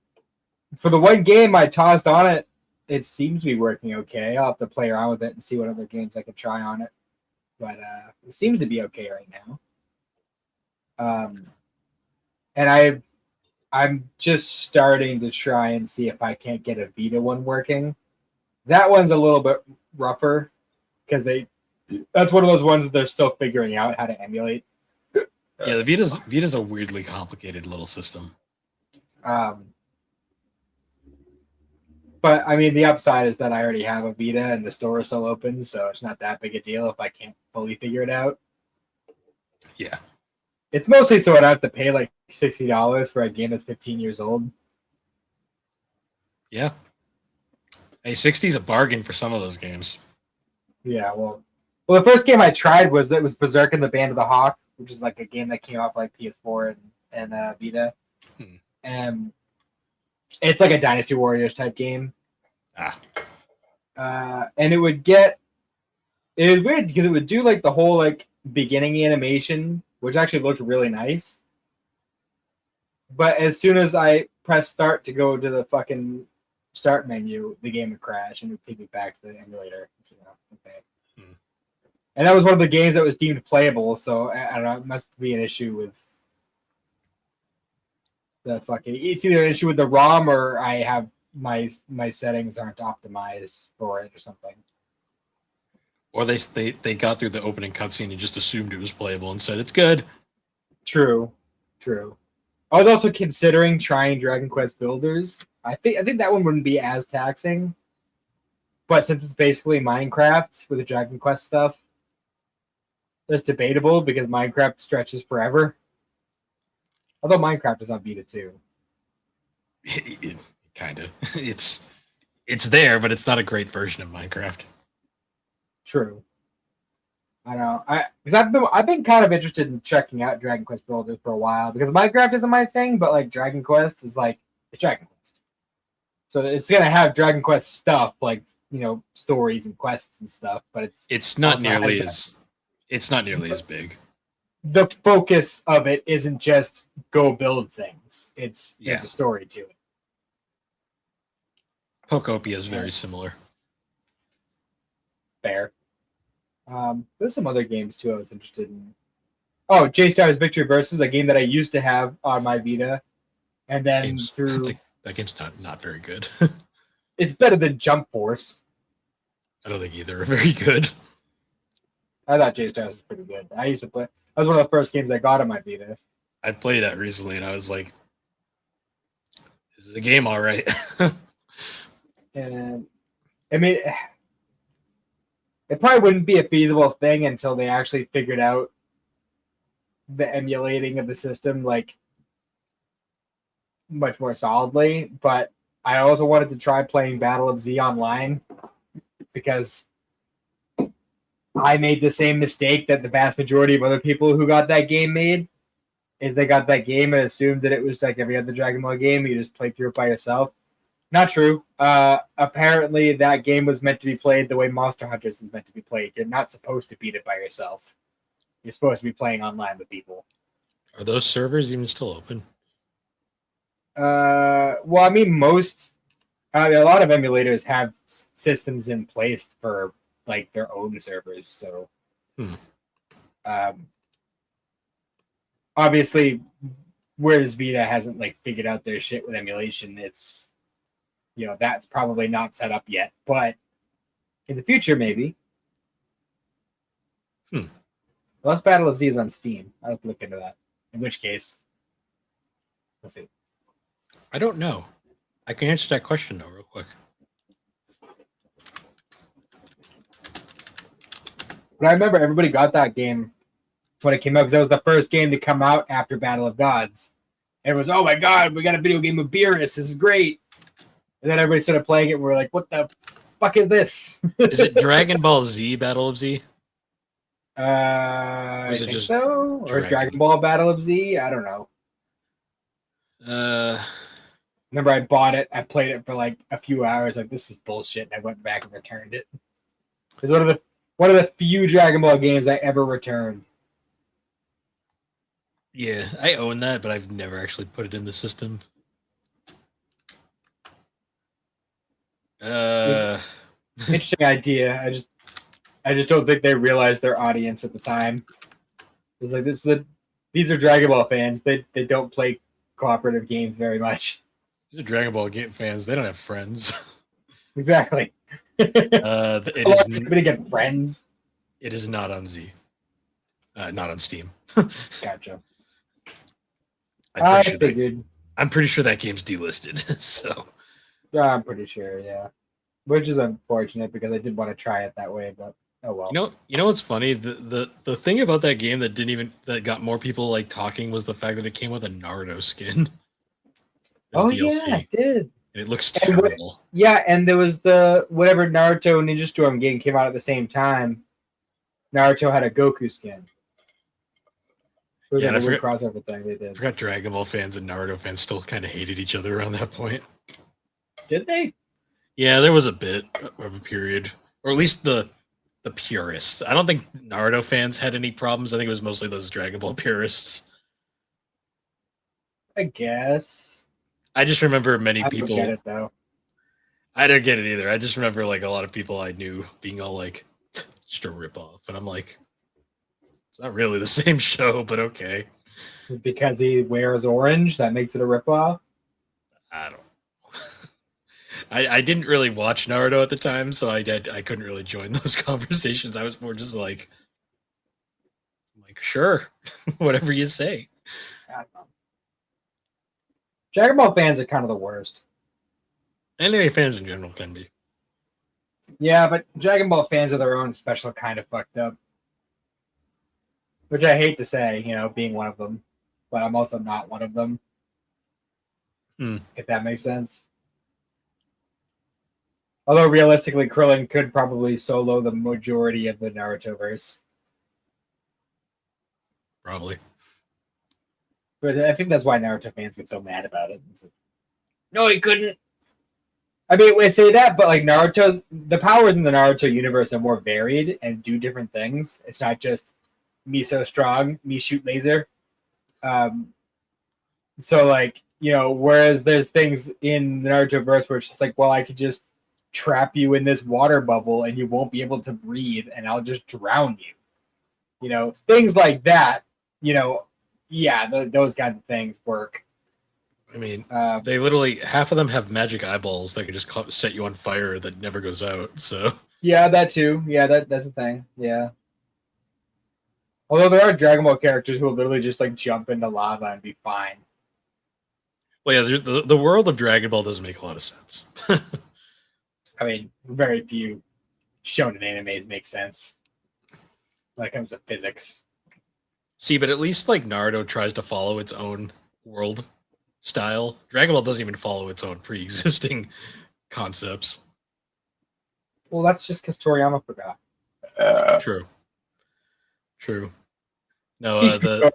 [SPEAKER 2] for the one game I tossed on it, it seems to be working okay. I'll have to play around with it and see what other games I can try on it. But it seems to be okay right now. And I'm just starting to try and see if I can't get a Vita one working. That one's a little bit rougher because that's one of those ones that they're still figuring out how to emulate.
[SPEAKER 1] Yeah, the Vita's a weirdly complicated little system.
[SPEAKER 2] But I mean, the upside is that I already have a Vita and the store is still open, so it's not that big a deal if I can't fully figure it out.
[SPEAKER 1] Yeah.
[SPEAKER 2] It's mostly so I don't have to pay like $60 for a game that's 15 years old.
[SPEAKER 1] Yeah. Hey, 60 is a bargain for some of those games.
[SPEAKER 2] Yeah, well, the first game I tried was Berserk and the Band of the Hawk, which is like a game that came off like PS4 and Vita. And it's like a Dynasty Warriors type game. And it was weird because it would do like the whole like beginning animation, which actually looked really nice. But as soon as I pressed start to go to the fucking start menu, the game would crash and it would take me back to the emulator. Okay. And that was one of the games that was deemed playable, so I don't know, it must be an issue with the fucking. It's either an issue with the ROM or I have my settings aren't optimized for it or something.
[SPEAKER 1] Or they got through the opening cutscene and just assumed it was playable and said it's good.
[SPEAKER 2] True. I was also considering trying Dragon Quest Builders. I think that one wouldn't be as taxing, but since it's basically Minecraft with the Dragon Quest stuff, it's debatable because Minecraft stretches forever. Although Minecraft is on Vita too.
[SPEAKER 1] Kind of. It's there, but it's not a great version of Minecraft.
[SPEAKER 2] True. I know. Because I've been kind of interested in checking out Dragon Quest Builders for a while because Minecraft isn't my thing, but like Dragon Quest is like it's Dragon Quest. So it's gonna have Dragon Quest stuff like stories and quests and stuff, but
[SPEAKER 1] it's not nearly as big.
[SPEAKER 2] The focus of it isn't just go build things. There's a story to it.
[SPEAKER 1] Pokopia is very similar.
[SPEAKER 2] Fair. There's some other games too I was interested in. Oh, J-Star's Victory Versus, a game that I used to have on my Vita, and then
[SPEAKER 1] that game's not very good.
[SPEAKER 2] It's better than Jump Force.
[SPEAKER 1] I don't think either are very good.
[SPEAKER 2] I thought J-Stars was pretty good. I used to play. That was one of the first games I got on my Vita.
[SPEAKER 1] I played that recently, and I was like, "This is a game, all right."
[SPEAKER 2] And I mean, it probably wouldn't be a feasible thing until they actually figured out the emulating of the system, like much more solidly. But I also wanted to try playing Battle of Z online because I made the same mistake that the vast majority of other people who got that game made. Is they got that game and assumed that it was like every other Dragon Ball game. You just play through it by yourself. Not true. Apparently, that game was meant to be played the way Monster Hunters is meant to be played. You're not supposed to beat it by yourself. You're supposed to be playing online with people.
[SPEAKER 1] Are those servers even still open?
[SPEAKER 2] Well, I mean, a lot of emulators have systems in place for like their own servers. So, obviously, whereas Vita hasn't like figured out their shit with emulation, it's that's probably not set up yet. But in the future, maybe. Unless Battle of Z is on Steam, I'll have to look into that. In which case, we'll see.
[SPEAKER 1] I don't know. I can answer that question though, real quick.
[SPEAKER 2] But I remember everybody got that game when it came out because that was the first game to come out after Battle of Gods, it was, oh my god, we got a video game of Beerus. This is great. And then everybody started playing it. And we're like, what the fuck is this?
[SPEAKER 1] Is it Dragon Ball Z Battle of Z?
[SPEAKER 2] I think so. Or Dragon Ball Battle of Z. I don't know. Remember, I bought it. I played it for like a few hours. Like, this is bullshit. And I went back and returned it. It's one of the few Dragon Ball games I ever returned.
[SPEAKER 1] Yeah, I own that, but I've never actually put it in the system.
[SPEAKER 2] Interesting idea. I just don't think they realized their audience at the time. It was like, these are Dragon Ball fans. They don't play cooperative games very much.
[SPEAKER 1] These are Dragon Ball game fans. They don't have friends.
[SPEAKER 2] Exactly.
[SPEAKER 1] It is
[SPEAKER 2] to get friends.
[SPEAKER 1] It is not on Z. Not on Steam.
[SPEAKER 2] Gotcha.
[SPEAKER 1] I'm pretty sure that game's delisted. So.
[SPEAKER 2] Yeah, I'm pretty sure. Yeah, which is unfortunate because I did want to try it that way, but oh well.
[SPEAKER 1] You know what's funny? The thing about that game that got more people like talking was the fact that it came with a Naruto skin.
[SPEAKER 2] Oh DLC. Yeah, it did.
[SPEAKER 1] And it looks terrible.
[SPEAKER 2] And there was the whatever Naruto Ninja Storm game came out at the same time. Naruto had a Goku skin.
[SPEAKER 1] Yeah,
[SPEAKER 2] and I forgot crossover thing they did.
[SPEAKER 1] I forgot Dragon Ball fans and Naruto fans still kind of hated each other around that point.
[SPEAKER 2] Did they?
[SPEAKER 1] Yeah, there was a bit of a period, or at least the purists. I don't think Naruto fans had any problems. I think it was mostly those Dragon Ball purists.
[SPEAKER 2] I guess.
[SPEAKER 1] I just remember many people.
[SPEAKER 2] I don't get it though.
[SPEAKER 1] I don't get it either. I just remember like a lot of people I knew being all like, just a ripoff, and I'm like, it's not really the same show, but okay.
[SPEAKER 2] Because he wears orange, that makes it a ripoff?
[SPEAKER 1] I don't know. I didn't really watch Naruto at the time, so I couldn't really join those conversations. I was more just like sure, whatever you say.
[SPEAKER 2] I don't know. Dragon Ball fans are kind of the worst.
[SPEAKER 1] Anime fans in general can be.
[SPEAKER 2] Yeah, but Dragon Ball fans are their own special kind of fucked up. Which I hate to say, being one of them. But I'm also not one of them. If that makes sense. Although realistically, Krillin could probably solo the majority of the Naruto-verse.
[SPEAKER 1] Probably.
[SPEAKER 2] But I think that's why Naruto fans get so mad about it. Like, no, he couldn't. I mean, I say that, but like the powers in the Naruto universe are more varied and do different things. It's not just me so strong, me shoot laser. So like, whereas there's things in the Naruto verse where it's just like, well, I could just trap you in this water bubble and you won't be able to breathe and I'll just drown you. Things like that, those kinds of things work.
[SPEAKER 1] I mean, they literally, half of them have magic eyeballs that can just set you on fire that never goes out, so.
[SPEAKER 2] Yeah, that too. Yeah, that's a thing. Yeah. Although there are Dragon Ball characters who will literally just like jump into lava and be fine.
[SPEAKER 1] Well, yeah, the world of Dragon Ball doesn't make a lot of sense.
[SPEAKER 2] I mean, very few shonen animes make sense when it comes to physics.
[SPEAKER 1] See, but at least like Naruto tries to follow its own world style. Dragon Ball doesn't even follow its own pre-existing concepts.
[SPEAKER 2] Well, that's just because Toriyama forgot.
[SPEAKER 1] True. No,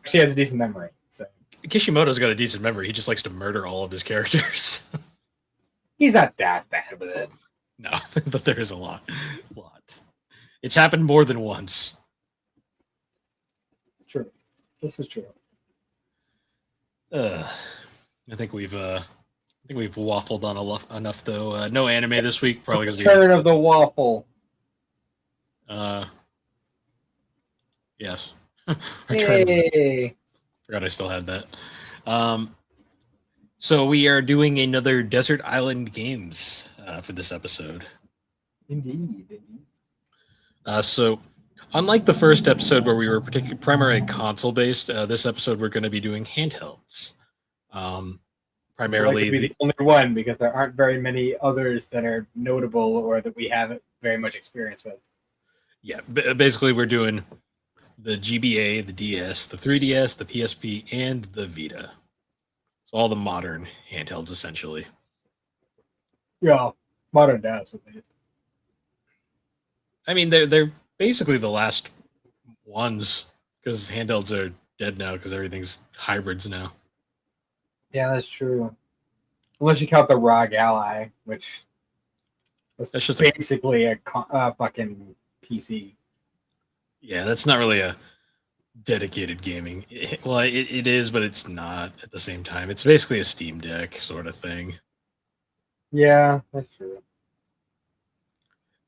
[SPEAKER 2] she has a decent memory. So
[SPEAKER 1] Kishimoto's got a decent memory. He just likes to murder all of his characters.
[SPEAKER 2] He's not that bad with it.
[SPEAKER 1] No, but there is a lot. It's happened more than once.
[SPEAKER 2] True. This is true.
[SPEAKER 1] I think we've waffled on enough though. No anime this week, probably because
[SPEAKER 2] Turn of the waffle.
[SPEAKER 1] Yes.
[SPEAKER 2] Hey.
[SPEAKER 1] Forgot I still had that. So we are doing another Desert Island Games for this episode.
[SPEAKER 2] Indeed.
[SPEAKER 1] So unlike the first episode where we were primarily console based, this episode we're going to be doing handhelds. Primarily
[SPEAKER 2] so the only one because there aren't very many others that are notable or that we have very much experience with.
[SPEAKER 1] Yeah, basically we're doing the GBA, the DS, the 3DS, the PSP, and the Vita. So all the modern handhelds, essentially.
[SPEAKER 2] Yeah, modern dads.
[SPEAKER 1] I mean, they're basically the last ones because handhelds are dead now because everything's hybrids now.
[SPEAKER 2] Yeah, that's true. Unless you count the ROG Ally, which is
[SPEAKER 1] That's just
[SPEAKER 2] basically a fucking PC.
[SPEAKER 1] Yeah, that's not really a dedicated gaming. Well, it is, but it's not at the same time. It's basically a Steam Deck sort of thing.
[SPEAKER 2] Yeah, that's true.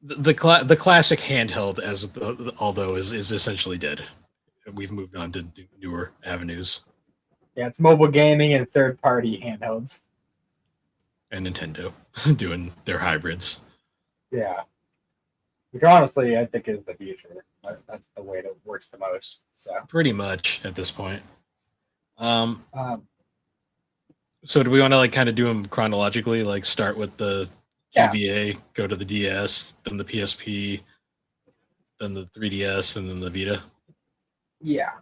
[SPEAKER 1] The classic handheld, although is essentially dead. We've moved on to newer avenues.
[SPEAKER 2] Yeah, it's mobile gaming and third-party handhelds.
[SPEAKER 1] And Nintendo doing their hybrids.
[SPEAKER 2] Yeah, which honestly I think is the future. That's the way that works the most. So
[SPEAKER 1] pretty much at this point.
[SPEAKER 2] um,
[SPEAKER 1] So do we want to like kind of do them chronologically? Like start with the GBA, go to the DS, then the PSP, then the 3DS, and then the Vita.
[SPEAKER 2] Yeah.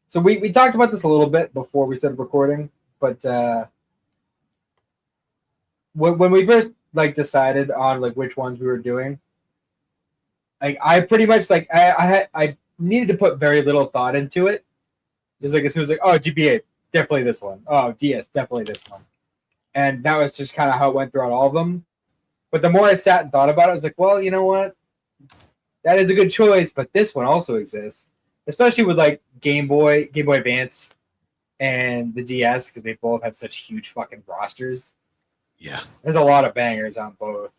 [SPEAKER 2] So we talked about this a little bit before we started recording, but when we first like decided on like which ones we were doing, like I pretty much like I needed to put very little thought into it. It was like as soon as like, oh, GBA, definitely this one. Oh, DS, definitely this one. And that was just kind of how it went throughout all of them. But the more I sat and thought about it, I was like, well, you know what? That is a good choice, but this one also exists. Especially with like Game Boy Advance, and the DS, because they both have such huge fucking rosters.
[SPEAKER 1] Yeah.
[SPEAKER 2] There's a lot of bangers on both.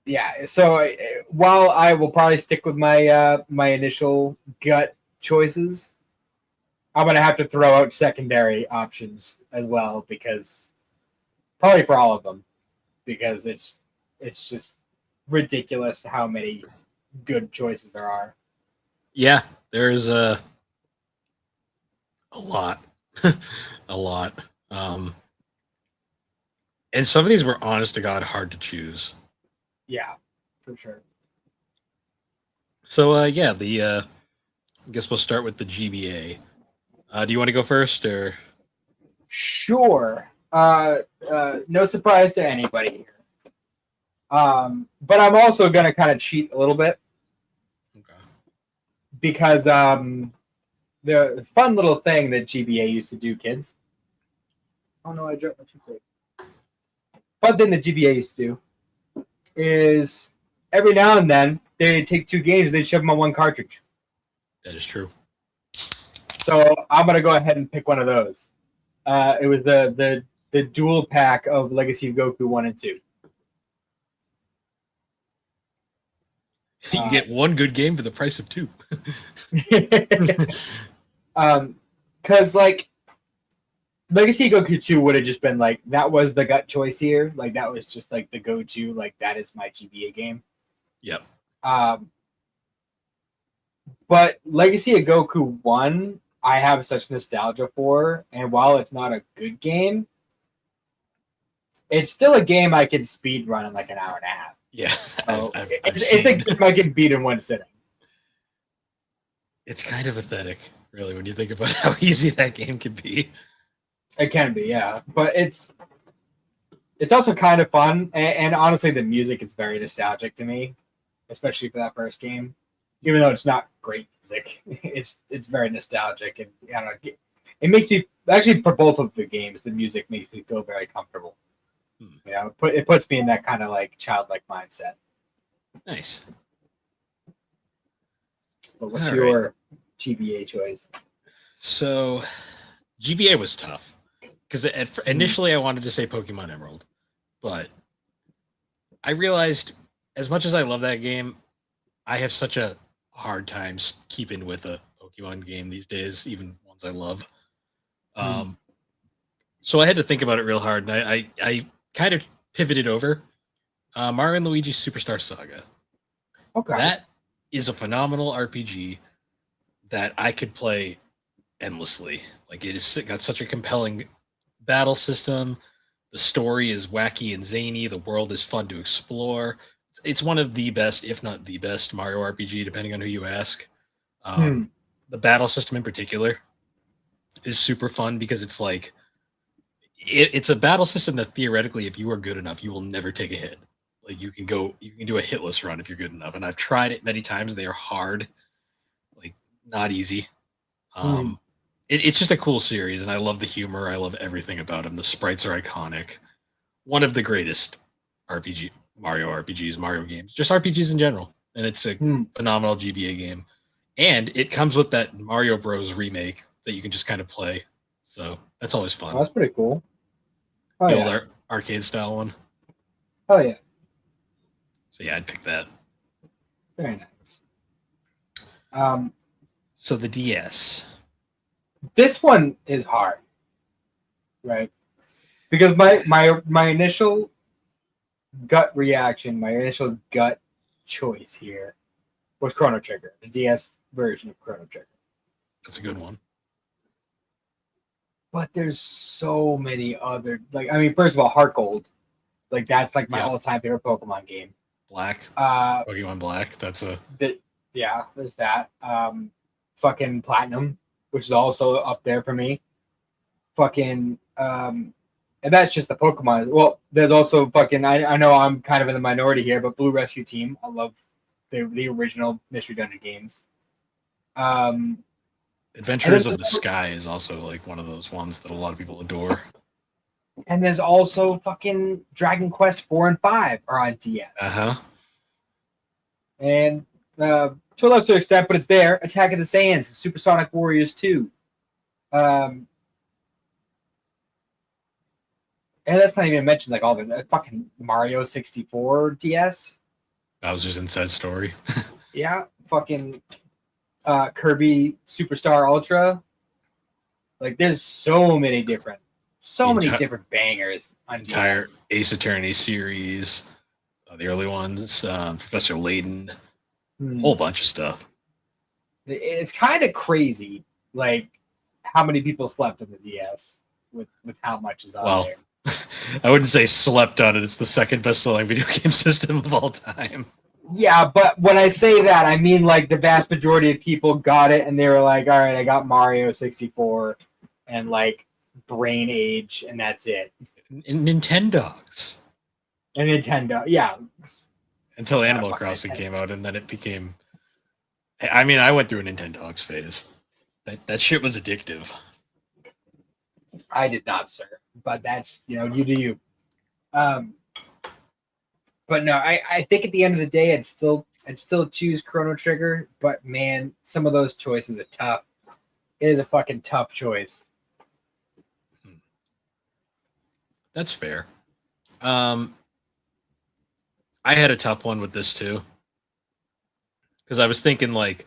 [SPEAKER 2] Yeah, so while I will probably stick with my my initial gut choices, I'm gonna have to throw out secondary options as well, because probably for all of them, because it's just ridiculous how many good choices there are.
[SPEAKER 1] Yeah, there's a lot. A lot. And some of these were honest to God hard to choose.
[SPEAKER 2] Yeah, for sure.
[SPEAKER 1] So yeah, I guess we'll start with the GBA. Do you want to go first or?
[SPEAKER 2] Sure. No surprise to anybody here. But I'm also gonna kind of cheat a little bit.
[SPEAKER 1] Okay.
[SPEAKER 2] Because the fun little thing that GBA used to do, kids. Oh no, I dropped my toothpick. Fun thing that GBA used to do is every now and then they take two games and they shove them on one cartridge.
[SPEAKER 1] That is true.
[SPEAKER 2] So I'm gonna go ahead and pick one of those. It was the dual pack of Legacy of Goku 1 and 2.
[SPEAKER 1] You get one good game for the price of two.
[SPEAKER 2] Because like Legacy of Goku 2 would have just been like, that was the gut choice here. Like that was just like the go-to, like that is my GBA game.
[SPEAKER 1] Yep.
[SPEAKER 2] But Legacy of Goku 1, I have such nostalgia for, and while it's not a good game, it's still a game I can speed run in like an hour and a half.
[SPEAKER 1] Yeah,
[SPEAKER 2] So
[SPEAKER 1] it's
[SPEAKER 2] a game I can beat in one sitting.
[SPEAKER 1] It's kind of pathetic, really, when you think about how easy that game can be.
[SPEAKER 2] It can be, yeah, but it's also kind of fun, and honestly, the music is very nostalgic to me, especially for that first game. Even though it's not great music, it's very nostalgic, and I don't know, it makes me actually for both of the games, the music makes me feel very comfortable. You know, it puts me in that kind of like childlike mindset.
[SPEAKER 1] Nice.
[SPEAKER 2] But what's your GBA choice?
[SPEAKER 1] So, GBA was tough because initially I wanted to say Pokemon Emerald, but I realized as much as I love that game, I have such a hard time keeping with a Pokemon game these days, even ones I love. So I had to think about it real hard, and I kind of pivoted over Mario and Luigi's Superstar Saga.
[SPEAKER 2] Okay.
[SPEAKER 1] That is a phenomenal RPG that I could play endlessly. Like it has got such a compelling battle system. The story is wacky and zany. The world is fun to explore. It's one of the best, if not the best, Mario RPG, depending on who you ask. The battle system in particular is super fun because it's like it's a battle system that theoretically, if you are good enough, you will never take a hit. Like you can do a hitless run if you're good enough. And I've tried it many times. They are hard, like not easy.
[SPEAKER 2] Mhm.
[SPEAKER 1] It's just a cool series, and I love the humor. I love everything about them. The sprites are iconic. One of the greatest Mario RPGs, Mario games, just RPGs in general. And it's a
[SPEAKER 2] Mhm.
[SPEAKER 1] phenomenal GBA game. And it comes with that Mario Bros remake that you can just kind of play. So that's always
[SPEAKER 2] Oh,
[SPEAKER 1] fun.
[SPEAKER 2] that's pretty cool. Oh
[SPEAKER 1] The old
[SPEAKER 2] yeah.
[SPEAKER 1] arcade style one.
[SPEAKER 2] Oh yeah.
[SPEAKER 1] So yeah, I'd pick that.
[SPEAKER 2] Very nice. Um,
[SPEAKER 1] So the DS.
[SPEAKER 2] this one is hard, right? Because my initial gut reaction, my initial gut choice here was Chrono Trigger, the DS version of Chrono Trigger.
[SPEAKER 1] That's a good one.
[SPEAKER 2] But there's so many other, like, I mean, first of all, Heart Gold, like that's like my
[SPEAKER 1] Yep.
[SPEAKER 2] all-time favorite Pokemon game.
[SPEAKER 1] Black.
[SPEAKER 2] Uh,
[SPEAKER 1] Pokemon Black. That's a
[SPEAKER 2] yeah, there's that. Fucking Platinum, which is also up there for me. Fucking and that's just the Pokemon. Well, there's also fucking I know I'm kind of in the minority here, but Blue Rescue Team. I love the original Mystery Dungeon games.
[SPEAKER 1] Adventures of the Sky is also like one of those ones that a lot of people adore.
[SPEAKER 2] And there's also fucking Dragon Quest 4 and 5 are on DS.
[SPEAKER 1] Uh-huh.
[SPEAKER 2] And to a lesser extent, but it's there. Attack of the Saiyans, Supersonic Warriors 2. And that's not even mentioned like all the fucking Mario 64 DS.
[SPEAKER 1] Bowser's Inside Story.
[SPEAKER 2] Yeah, fucking Kirby Superstar Ultra. Like there's so many different bangers on
[SPEAKER 1] entire
[SPEAKER 2] DS.
[SPEAKER 1] Ace Attorney series, the early ones, Professor Layton, a whole bunch of stuff.
[SPEAKER 2] It's kind of crazy, like how many people slept on the DS with how much is on there.
[SPEAKER 1] I wouldn't say slept on it. It's the second best-selling video game system of all time.
[SPEAKER 2] Yeah, but when I say that, I mean like the vast majority of people got it and they were like, all right, I got Mario 64 and like Brain Age, and that's it.
[SPEAKER 1] And Nintendogs.
[SPEAKER 2] And Nintendo, yeah.
[SPEAKER 1] Until Animal Crossing came out, and then it became... I mean, I went through a Nintendogs phase. That shit was addictive.
[SPEAKER 2] I did not, sir. But that's, you do you. But no, I think at the end of the day, I'd still choose Chrono Trigger. But man, some of those choices are tough. It is a fucking tough choice.
[SPEAKER 1] That's fair. I had a tough one with this too, because I was thinking like,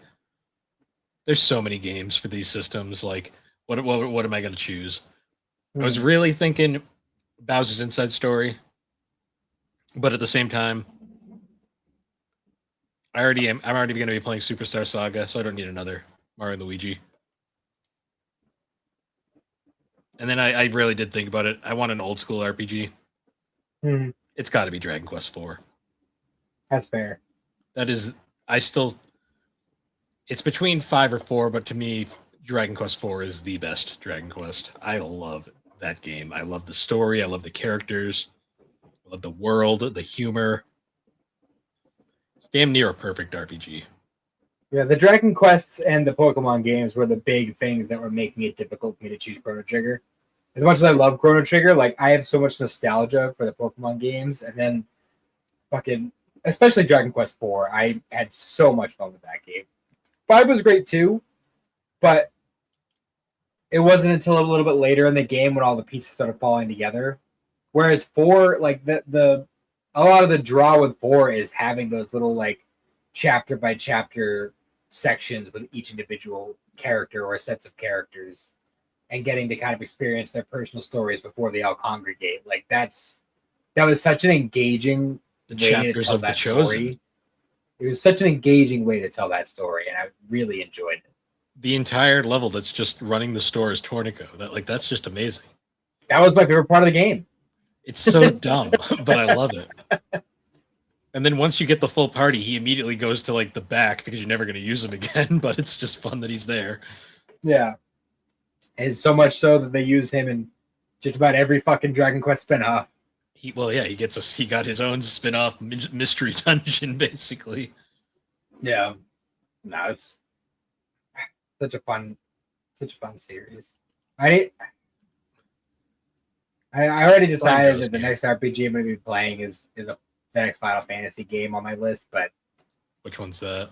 [SPEAKER 1] there's so many games for these systems. Like, what am I going to choose? I was really thinking Bowser's Inside Story, but at the same time, I'm already going to be playing Superstar Saga, so I don't need another Mario and Luigi. And then I really did think about it. I want an old school RPG.
[SPEAKER 2] Mm-hmm.
[SPEAKER 1] It's got to be Dragon Quest 4.
[SPEAKER 2] That's fair.
[SPEAKER 1] That is, it's between 5 or 4, but to me, Dragon Quest 4 is the best Dragon Quest. I love that game. I love the story. I love the characters. I love the world, the humor. It's damn near a perfect RPG.
[SPEAKER 2] Yeah, the Dragon Quests and the Pokemon games were the big things that were making it difficult for me to choose Chrono Trigger. As much as I love Chrono Trigger, like I have so much nostalgia for the Pokemon games, and then fucking, especially Dragon Quest 4, I had so much fun with that game. 5 was great too, but it wasn't until a little bit later in the game when all the pieces started falling together. Whereas 4, like a lot of the draw with 4 is having those little like chapter by chapter sections with each individual character or sets of characters, and getting to kind of experience their personal stories before they all congregate. Like that was such an engaging
[SPEAKER 1] The
[SPEAKER 2] way
[SPEAKER 1] chapters
[SPEAKER 2] to tell
[SPEAKER 1] of the
[SPEAKER 2] that
[SPEAKER 1] Chosen.
[SPEAKER 2] story. It was such an engaging way to tell that story, and I really enjoyed it.
[SPEAKER 1] The entire level that's just running the store is Tornico. That's just amazing.
[SPEAKER 2] That was my favorite part of the game.
[SPEAKER 1] It's so dumb, but I love it. And then once you get the full party, he immediately goes to like the back because you're never going to use him again, but it's just fun that he's there.
[SPEAKER 2] Yeah. And so much so that they use him in just about every fucking Dragon Quest spinoff.
[SPEAKER 1] He got his own spin-off mystery dungeon, basically.
[SPEAKER 2] Yeah. No, it's such a fun series. I already decided that the next RPG I'm going to be playing is the next Final Fantasy game on my list, but
[SPEAKER 1] which one's that?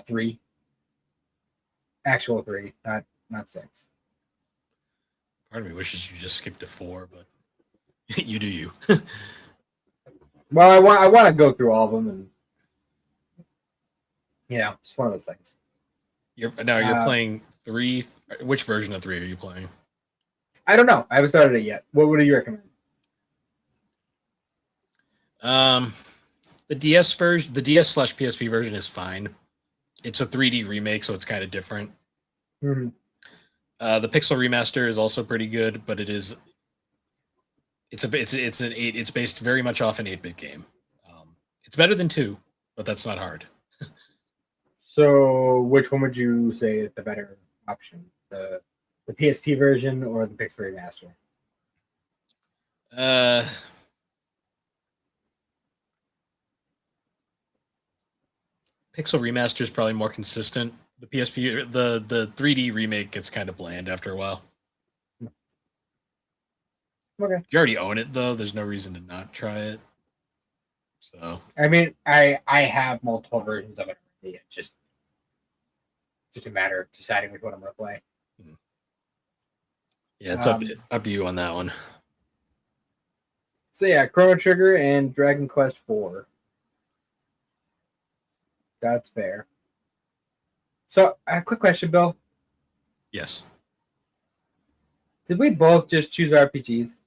[SPEAKER 2] 3. Actual 3, not 6.
[SPEAKER 1] Part of me wishes you just skipped to 4, but you do you.
[SPEAKER 2] Well, I want to go through all of them, and just one of those things.
[SPEAKER 1] You're playing 3. Which version of 3 are you playing?
[SPEAKER 2] I don't know. I haven't started it yet. What do you recommend?
[SPEAKER 1] The DS version, the DS/PSP version is fine. It's a 3D remake, so it's kind of different.
[SPEAKER 2] Mm-hmm.
[SPEAKER 1] The Pixel remaster is also pretty good, but it's based very much off an 8-bit game. It's better than 2, but that's not hard.
[SPEAKER 2] So, which one would you say is the better option? The PSP version or the Pixel remaster?
[SPEAKER 1] Pixel remaster is probably more consistent. The PSP, the 3D remake gets kind of bland after a while.
[SPEAKER 2] Okay.
[SPEAKER 1] If you already own it, though, there's no reason to not try it. So
[SPEAKER 2] I mean, I have multiple versions of it. It's just a matter of deciding which one I'm going to play.
[SPEAKER 1] Yeah, it's up to you on that one.
[SPEAKER 2] So yeah, Chrono Trigger and Dragon Quest IV. That's fair. So, a quick question, Bill.
[SPEAKER 1] Yes.
[SPEAKER 2] Did we both just choose RPGs?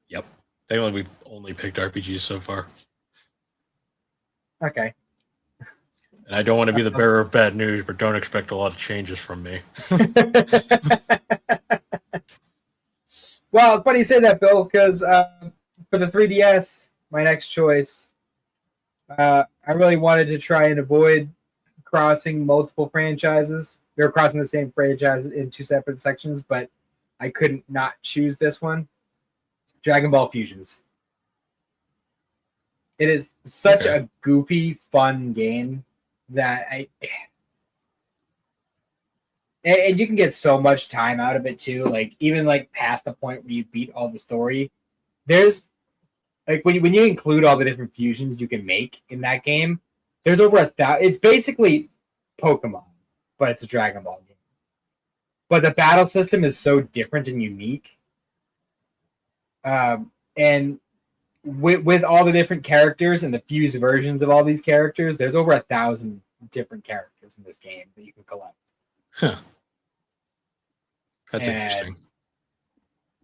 [SPEAKER 1] Yep. We've only picked RPGs so far.
[SPEAKER 2] Okay.
[SPEAKER 1] And I don't want to be the bearer of bad news, but don't expect a lot of changes from me.
[SPEAKER 2] Well, funny you say that, Bill, because for the 3DS, my next choice, I really wanted to try and avoid crossing multiple franchises. They were crossing the same franchise in 2 separate sections, but I couldn't not choose this one. Dragon Ball Fusions. It is such a goofy, fun game that and you can get so much time out of it too. Like even like past the point where you beat all the story, there's like when you include all the different fusions you can make in that game, there's over 1,000. It's basically Pokemon, but it's a Dragon Ball game. But the battle system is so different and unique. And with all the different characters and the fused versions of all these characters, there's over 1,000 different characters in this game that you can collect.
[SPEAKER 1] Huh. That's interesting.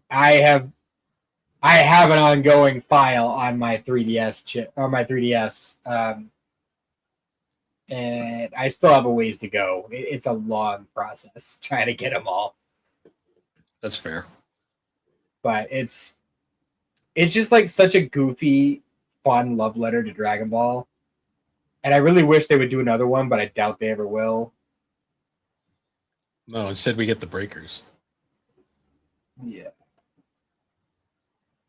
[SPEAKER 2] I have an ongoing file on my 3DS chip or my 3DS, and I still have a ways to go. It's a long process trying to get them all.
[SPEAKER 1] That's fair.
[SPEAKER 2] But it's just like such a goofy, fun love letter to Dragon Ball. And I really wish they would do another one, but I doubt they ever will.
[SPEAKER 1] No, instead we get the Breakers.
[SPEAKER 2] Yeah.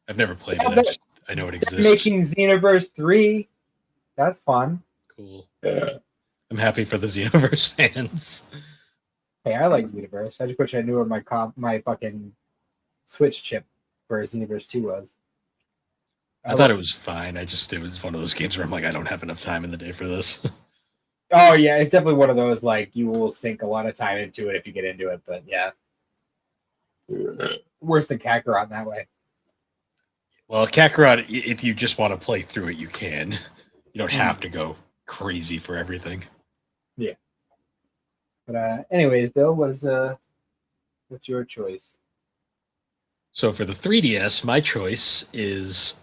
[SPEAKER 1] I've never played it. I know it exists.
[SPEAKER 2] Making Xenoverse 3. That's fun.
[SPEAKER 1] Cool. I'm happy for the Xenoverse fans.
[SPEAKER 2] Hey, I like Xenoverse. I just wish I knew where my fucking Switch chip for Xenoverse 2 was.
[SPEAKER 1] I thought it was fine. It was one of those games where I'm like, I don't have enough time in the day for this.
[SPEAKER 2] Oh yeah, it's definitely one of those like you will sink a lot of time into it if you get into it, but yeah. Worse than Kakarot that way.
[SPEAKER 1] Well, Kakarot, if you just want to play through it, you can. You don't have to go crazy for everything.
[SPEAKER 2] Yeah. But anyways, Bill, what's your choice?
[SPEAKER 1] So for the 3DS, my choice is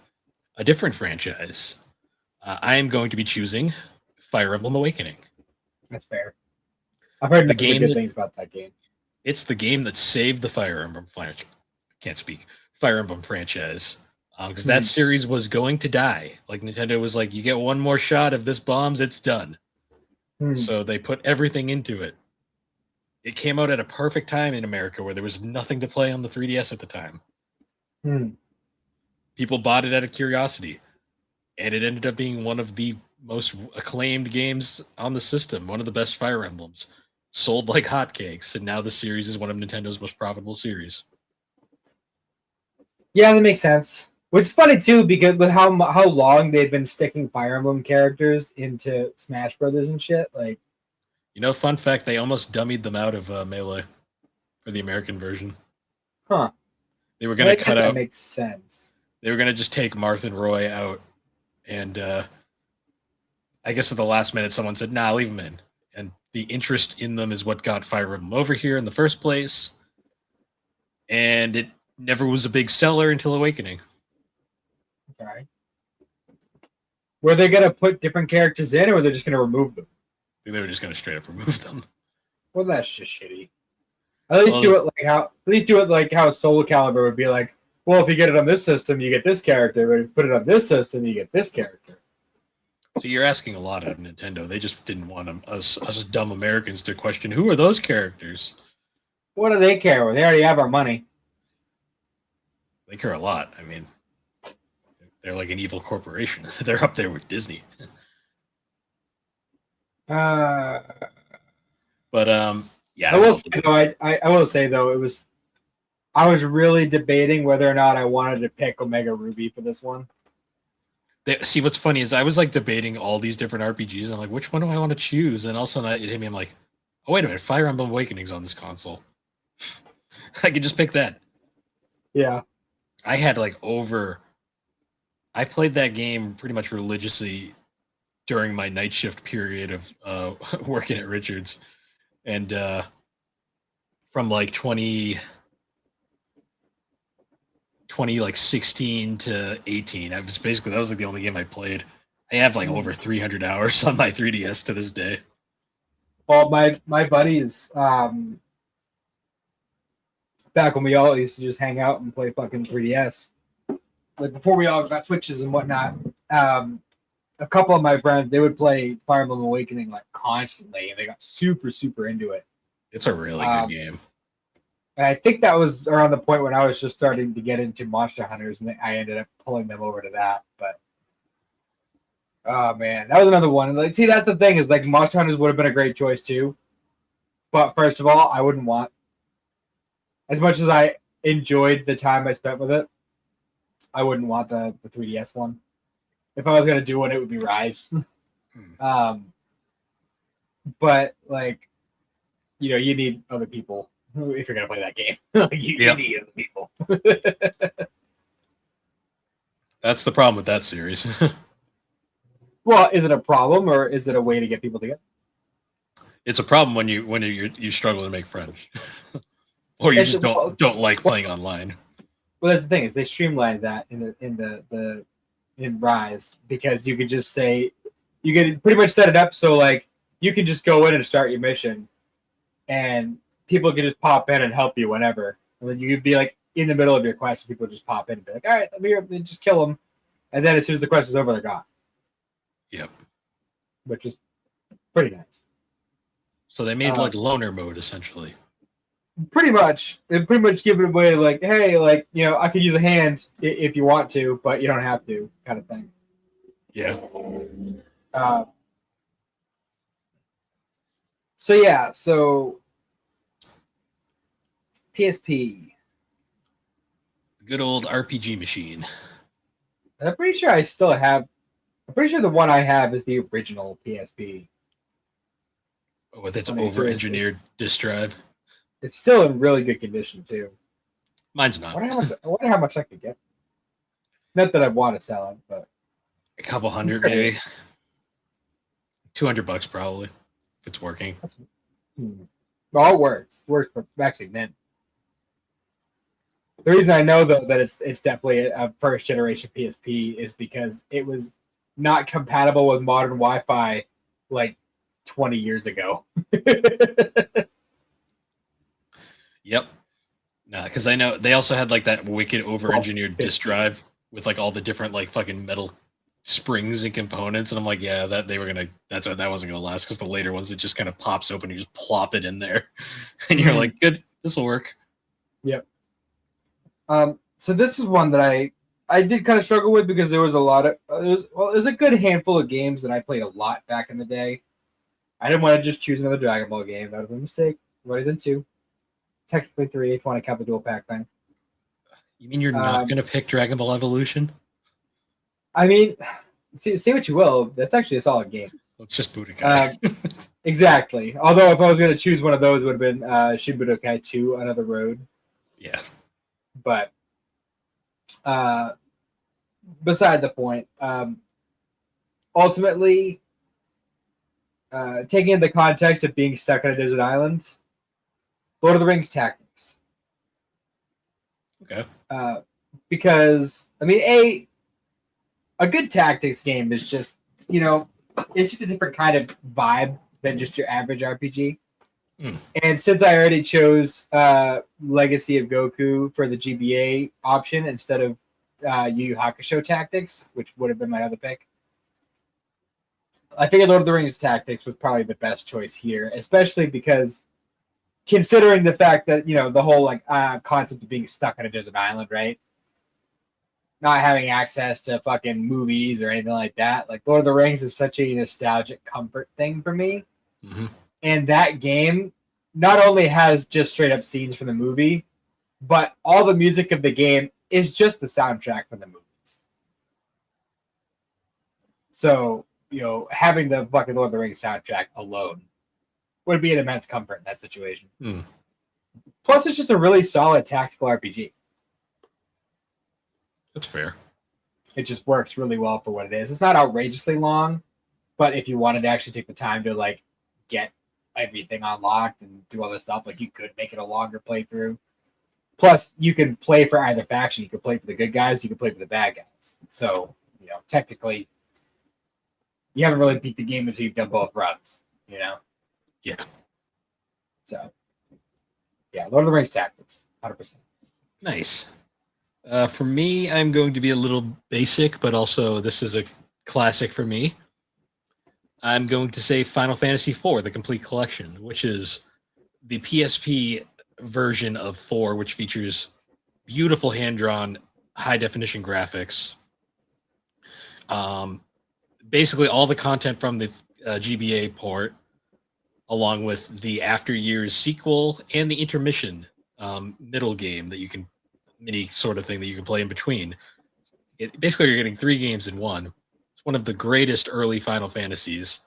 [SPEAKER 1] a different franchise. I am going to be choosing Fire Emblem Awakening.
[SPEAKER 2] That's fair. I've heard good things about that game.
[SPEAKER 1] It's the game that saved the Fire Emblem franchise. Can't speak. Fire Emblem franchise. Because that series was going to die. Like Nintendo was like, you get one more shot of this bombs, it's done. So they put everything into it. It came out at a perfect time in America where there was nothing to play on the 3DS at the time. People bought it out of curiosity, and it ended up being one of the most acclaimed games on the system, one of the best Fire Emblems, sold like hotcakes, and now the series is one of Nintendo's most profitable series.
[SPEAKER 2] Yeah, that makes sense. Which is funny too, because with how long they've been sticking Fire Emblem characters into Smash Brothers and shit. Like,
[SPEAKER 1] Fun fact: they almost dummied them out of Melee for the American version.
[SPEAKER 2] huh?
[SPEAKER 1] They were going to cut out.
[SPEAKER 2] That makes sense.
[SPEAKER 1] They were going to just take Marth and Roy out, and I guess at the last minute, someone said, "Nah, leave them in." And the interest in them is what got Fire Emblem over here in the first place, and it never was a big seller until Awakening.
[SPEAKER 2] Okay. Were they going to put different characters in, or were they just going to remove them?
[SPEAKER 1] I think they were just going to straight up remove them.
[SPEAKER 2] Well, that's just shitty. At least do it like how Soul Calibur would be like. Well, if you get it on this system, you get this character. But if you put it on this system, you get this character.
[SPEAKER 1] So you're asking a lot of Nintendo. They just didn't want us dumb Americans to question who are those characters.
[SPEAKER 2] What do they care? They already have our money.
[SPEAKER 1] They care a lot. I mean, they're like an evil corporation. They're up there with Disney.
[SPEAKER 2] But
[SPEAKER 1] yeah.
[SPEAKER 2] I will say though, it was. I was really debating whether or not I wanted to pick Omega Ruby for this one.
[SPEAKER 1] See, what's funny is I was like debating all these different RPGs. And I'm like, which one do I want to choose? And also it hit me. I'm like, oh wait a minute, Fire Emblem Awakening's on this console. I could just pick that.
[SPEAKER 2] Yeah.
[SPEAKER 1] I had I played that game pretty much religiously during my night shift period of working at Richards, and from like 2016 to 18, that was like the only game I played. I have like over 300 hours on my 3DS to this day.
[SPEAKER 2] Well, my buddies, back when we all used to just hang out and play fucking 3DS, like before we all got Switches and whatnot, a couple of my friends, they would play Fire Emblem Awakening like constantly, and they got super, super into it.
[SPEAKER 1] It's a really good game.
[SPEAKER 2] And I think that was around the point when I was just starting to get into Monster Hunters, and I ended up pulling them over to that. But oh man, that was another one. Like, see, that's the thing is like Monster Hunters would have been a great choice too. But first of all, I wouldn't want, as much as I enjoyed the time I spent with it, I wouldn't want the 3DS one. If I was gonna do one, it would be Rise. But like, you need other people if you're gonna play that game. You need other people.
[SPEAKER 1] That's the problem with that series.
[SPEAKER 2] Well, is it a problem or is it a way to get people together?
[SPEAKER 1] It's a problem when you struggle to make friends, or you just don't like playing online.
[SPEAKER 2] Well, that's the thing is they streamlined that in Rise, because you could just say you could pretty much set it up so like you can just go in and start your mission, and people can just pop in and help you whenever. And then you could be like in the middle of your quest, and people just pop in and be like, "All right, let me here," and just kill them, and then as soon as the quest is over, they're gone.
[SPEAKER 1] Yep.
[SPEAKER 2] Which is pretty nice.
[SPEAKER 1] So they made like loner mode essentially.
[SPEAKER 2] Pretty much. They pretty much give it away like, hey, like, I could use a hand if you want to, but you don't have to, kind of thing.
[SPEAKER 1] Yeah.
[SPEAKER 2] So PSP.
[SPEAKER 1] Good old RPG machine.
[SPEAKER 2] I'm pretty sure I still have. I'm pretty sure the one I have is the original PSP.
[SPEAKER 1] With its over-engineered disk drive.
[SPEAKER 2] It's still in really good condition too.
[SPEAKER 1] Mine's not.
[SPEAKER 2] I wonder how much I could get. Not that I want to sell it, but
[SPEAKER 1] a couple hundred maybe. $200 probably if it's working.
[SPEAKER 2] Well, it works. It works actually mint. The reason I know though that it's definitely a first generation PSP is because it was not compatible with modern Wi-Fi like 20 years ago.
[SPEAKER 1] Yep. Nah, because I know they also had like that wicked over-engineered disk drive with like all the different like fucking metal springs and components, and I'm like, yeah, that wasn't gonna last, because the later ones it just kind of pops open, you just plop it in there. And you're like, good, this will work.
[SPEAKER 2] Yep. So this is one that I did kind of struggle with because there was a lot of it was a good handful of games that I played a lot back in the day. I didn't want to just choose another Dragon Ball game. That would have been a mistake. I've already done 2. Technically 3 if you want to count the dual pack thing.
[SPEAKER 1] You mean you're not going to pick Dragon Ball Evolution?
[SPEAKER 2] I mean, see what you will. That's actually a solid game.
[SPEAKER 1] It's just Budokai.
[SPEAKER 2] Exactly. Although if I was going to choose one of those, it would have been Shin Budokai 2, Another Road.
[SPEAKER 1] Yeah.
[SPEAKER 2] But beside the point, ultimately, taking in the context of being stuck on a desert island, Lord of the Rings Tactics.
[SPEAKER 1] Okay.
[SPEAKER 2] Because, I mean, a good tactics game is just, it's just a different kind of vibe than just your average RPG. And since I already chose Legacy of Goku for the GBA option instead of Yu Yu Hakusho Tactics, which would have been my other pick, I figured Lord of the Rings Tactics was probably the best choice here, especially because considering the fact that, the whole concept of being stuck on a desert island, right? Not having access to fucking movies or anything like that. Like, Lord of the Rings is such a nostalgic comfort thing for me.
[SPEAKER 1] Mm-hmm.
[SPEAKER 2] And that game not only has just straight up scenes from the movie, but all the music of the game is just the soundtrack from the movies. So, having the fucking Lord of the Rings soundtrack alone would be an immense comfort in that situation. Plus, it's just a really solid tactical RPG.
[SPEAKER 1] That's fair.
[SPEAKER 2] It just works really well for what it is. It's not outrageously long, but if you wanted to actually take the time to get everything unlocked and do all this stuff, you could make it a longer playthrough. Plus, you can play for either faction. You could play for the good guys. You could play for the bad guys. So, technically, you haven't really beat the game until you've done both runs.
[SPEAKER 1] Yeah.
[SPEAKER 2] So, yeah, Lord of the Rings Tactics, 100%.
[SPEAKER 1] Nice. For me, I'm going to be a little basic, but also this is a classic for me. I'm going to say Final Fantasy IV, the complete collection, which is the PSP version of 4, which features beautiful hand-drawn, high-definition graphics. Basically, all the content from the GBA port, along with the After Years sequel and the intermission middle game that you can mini sort of thing that you can play in between. Basically, you're getting 3 games in one. It's one of the greatest early Final Fantasies.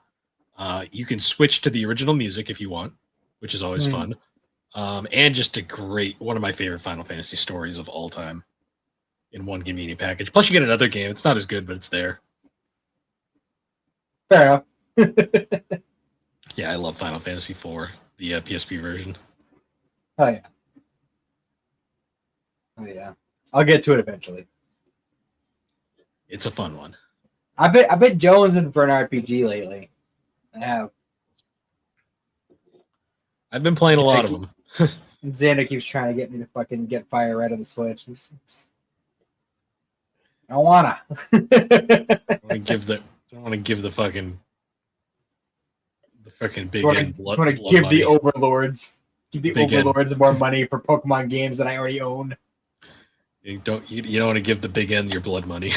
[SPEAKER 1] You can switch to the original music if you want, which is always fun. And just one of my favorite Final Fantasy stories of all time in one convenient package. Plus, you get another game. It's not as good, but it's there.
[SPEAKER 2] Fair enough.
[SPEAKER 1] Yeah, I love Final Fantasy IV, the PSP version.
[SPEAKER 2] Oh, yeah. Oh, yeah. I'll get to it eventually.
[SPEAKER 1] It's a fun one.
[SPEAKER 2] I bet Jonesing for an RPG lately. I have.
[SPEAKER 1] I've been playing a lot of them.
[SPEAKER 2] Xander keeps trying to get me to fucking get Fire Red on the Switch. I don't wanna.
[SPEAKER 1] I don't want to give the fucking big end blood.
[SPEAKER 2] I want to
[SPEAKER 1] blood
[SPEAKER 2] give
[SPEAKER 1] money.
[SPEAKER 2] the overlords. Give the
[SPEAKER 1] Big
[SPEAKER 2] overlords more money for Pokemon games that I already own.
[SPEAKER 1] You don't want to give the big end your blood money.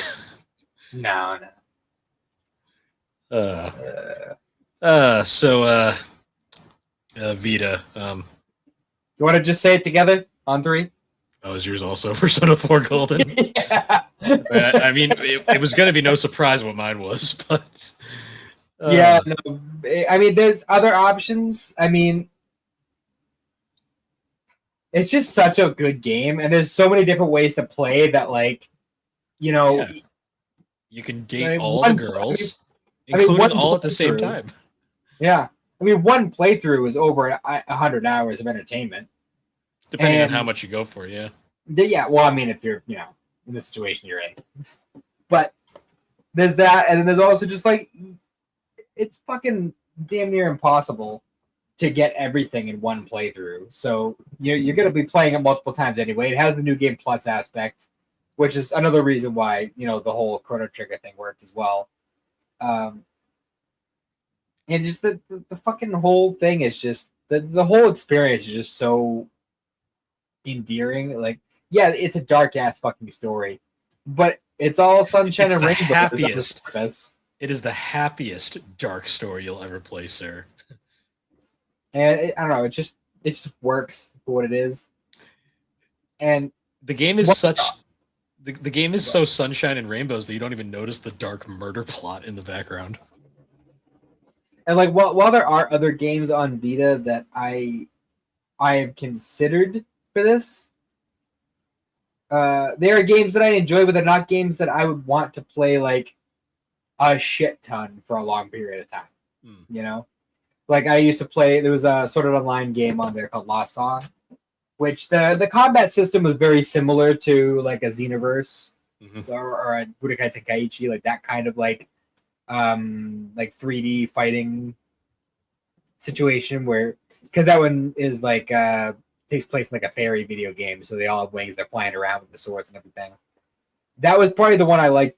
[SPEAKER 2] No.
[SPEAKER 1] So Vita.
[SPEAKER 2] You want to just say it together on 3?
[SPEAKER 1] Oh, is yours also Persona 4 Golden?
[SPEAKER 2] Yeah.
[SPEAKER 1] I mean, it was going to be no surprise what mine was, but
[SPEAKER 2] yeah, no. I mean, there's other options. I mean, it's just such a good game, and there's so many different ways to play that,
[SPEAKER 1] Yeah. You can date all the girls, including all at the same time.
[SPEAKER 2] Yeah. I mean, one playthrough is over 100 hours of entertainment.
[SPEAKER 1] Depending on how much you go for, yeah.
[SPEAKER 2] Yeah, well, I mean, if you're, in the situation you're in. But there's that, and then there's also just, it's fucking damn near impossible to get everything in one playthrough. So you're going to be playing it multiple times anyway. It has the New Game Plus aspect, which is another reason why, the whole Chrono Trigger thing worked as well. And just the fucking whole thing is just the whole experience is just so endearing. Like, yeah, it's a dark ass fucking story, but it's all sunshine
[SPEAKER 1] It's
[SPEAKER 2] and
[SPEAKER 1] the
[SPEAKER 2] rainbows on the
[SPEAKER 1] happiest.
[SPEAKER 2] surface.
[SPEAKER 1] It is the happiest dark story you'll ever play, sir.
[SPEAKER 2] And I don't know, it just works for what it is. And
[SPEAKER 1] The game is the game is so sunshine and rainbows that you don't even notice the dark murder plot in the background.
[SPEAKER 2] and like while there are other games on Vita that I have considered for this, there are games that I enjoy, but they're not games that I would want to play like a shit ton for a long period of time. You know, like I used to play. There was a sort of online game on there called Lost Song, which the combat system was very similar to like a Xenoverse or a Budokai Tenkaichi, like that kind of like 3D fighting situation where, because that one is like takes place in like a fairy video game, so they all have wings, they're flying around with the swords and everything. That was probably the one I liked.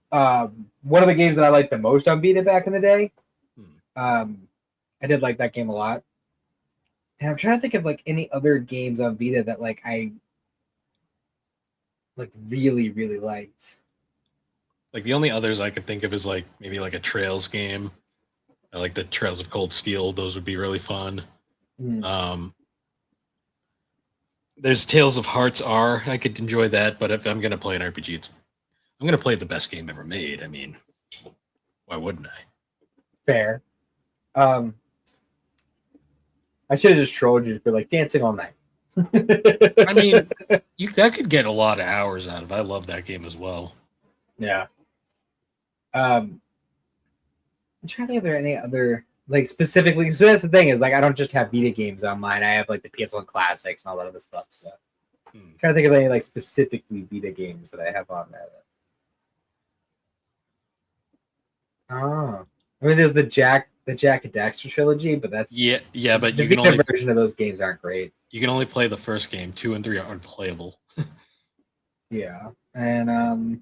[SPEAKER 2] One of the games that I liked the most on Vita back in the day. I did like that game a lot. And I'm trying to think of like any other games on Vita that like I like really, really liked.
[SPEAKER 1] Like the only others I could think of is like maybe like a Trails game. I like the Trails of Cold Steel. Those would be really fun. There's Tales of Hearts R. I could enjoy that, but if I'm gonna play an RPG, I'm gonna play the best game ever made. I mean, why wouldn't I?
[SPEAKER 2] Fair. I should have just trolled you for like Dancing All Night.
[SPEAKER 1] I mean, that could get a lot of hours out of. I love that game as well.
[SPEAKER 2] Yeah. I'm trying to think if there are any other like specifically. So that's the thing is like I don't just have Vita games on mine. I have like the PS1 classics and all that other stuff. So I'm trying to think of any like specifically Vita games that I have on there. Oh, I mean, there's the Jack and Daxter trilogy, but that's
[SPEAKER 1] yeah, but
[SPEAKER 2] the Vita version of those games aren't great.
[SPEAKER 1] You can only play the first game. 2 and 3 aren't playable.
[SPEAKER 2] Yeah, and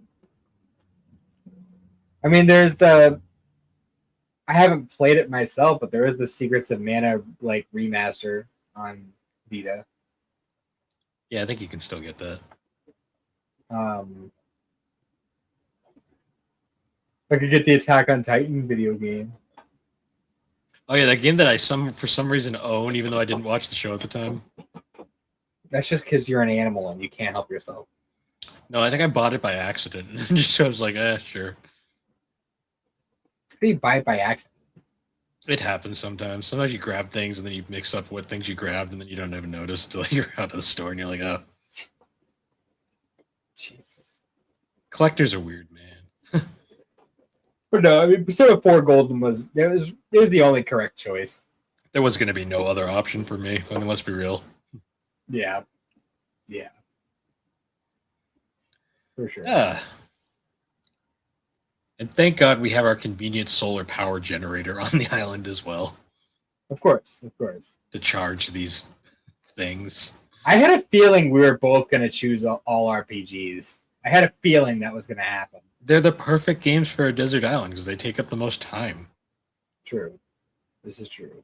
[SPEAKER 2] I mean, there's the. I haven't played it myself, but there is the Secrets of Mana like remaster on Vita.
[SPEAKER 1] Yeah, I think you can still get that.
[SPEAKER 2] I could get the Attack on Titan video game.
[SPEAKER 1] Oh yeah, that game that I for some reason own, even though I didn't watch the show at the time.
[SPEAKER 2] That's just because you're an animal and you can't help yourself.
[SPEAKER 1] No, I think I bought it by accident. Just I was like, sure.
[SPEAKER 2] How do you buy it by accident?
[SPEAKER 1] It happens sometimes. Sometimes you grab things and then you mix up what things you grabbed and then you don't even notice until you're out of the store and you're like, oh.
[SPEAKER 2] Jesus.
[SPEAKER 1] Collectors are weird, man.
[SPEAKER 2] But no, I mean, Persona 4 Golden was the only correct choice.
[SPEAKER 1] There was going to be no other option for me. I mean, let's be real.
[SPEAKER 2] Yeah. For sure.
[SPEAKER 1] Yeah. And thank God we have our convenient solar power generator on the island as well.
[SPEAKER 2] Of course.
[SPEAKER 1] To charge these things.
[SPEAKER 2] I had a feeling we were both going to choose all RPGs. I had a feeling that was going to happen.
[SPEAKER 1] They're the perfect games for a desert island because they take up the most time.
[SPEAKER 2] True. This is true.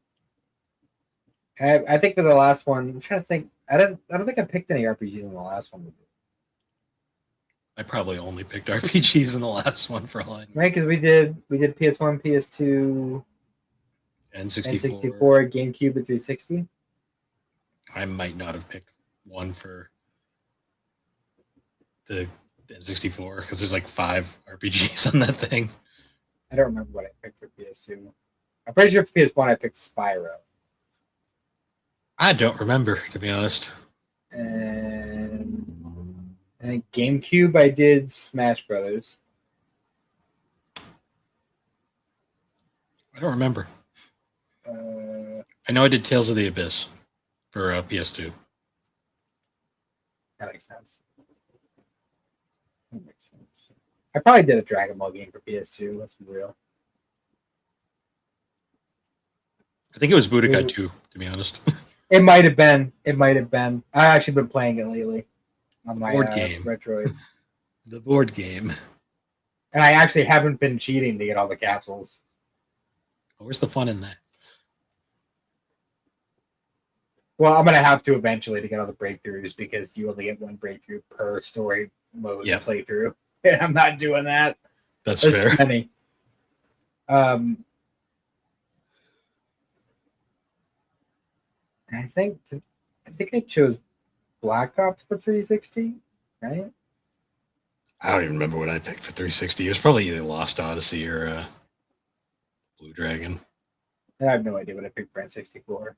[SPEAKER 2] I think for the last one, I'm trying to think. I don't think I picked any RPGs in the last one.
[SPEAKER 1] I probably only picked RPGs in the last one for all I know.
[SPEAKER 2] Right, because we did PS1, PS2,
[SPEAKER 1] N64,
[SPEAKER 2] GameCube, and 360.
[SPEAKER 1] I might not have picked one for the N64 because there's like 5 RPGs on that thing.
[SPEAKER 2] I don't remember what I picked for PS2. I'm pretty sure for PS1 I picked Spyro.
[SPEAKER 1] I don't remember, to be honest.
[SPEAKER 2] And I think GameCube I did Smash Brothers.
[SPEAKER 1] I don't remember. I know I did Tales of the Abyss for PS2.
[SPEAKER 2] That makes sense. I probably did a Dragon Ball game for PS2. Let's be real.
[SPEAKER 1] I think it was Budokai 2, to be honest.
[SPEAKER 2] It might have been. I've actually been playing it lately on my
[SPEAKER 1] board game.
[SPEAKER 2] Retroid.
[SPEAKER 1] The board game.
[SPEAKER 2] And I actually haven't been cheating to get all the capsules.
[SPEAKER 1] Where's the fun in that?
[SPEAKER 2] Well, I'm gonna have to eventually to get all the breakthroughs because you only get one breakthrough per story mode playthrough, and I'm not doing that.
[SPEAKER 1] That's
[SPEAKER 2] There's
[SPEAKER 1] fair.
[SPEAKER 2] too many. I think I chose Black Ops for 360, right?
[SPEAKER 1] I don't even remember what I picked for 360. It was probably either Lost Odyssey or Blue Dragon.
[SPEAKER 2] I have no idea what I picked for N64.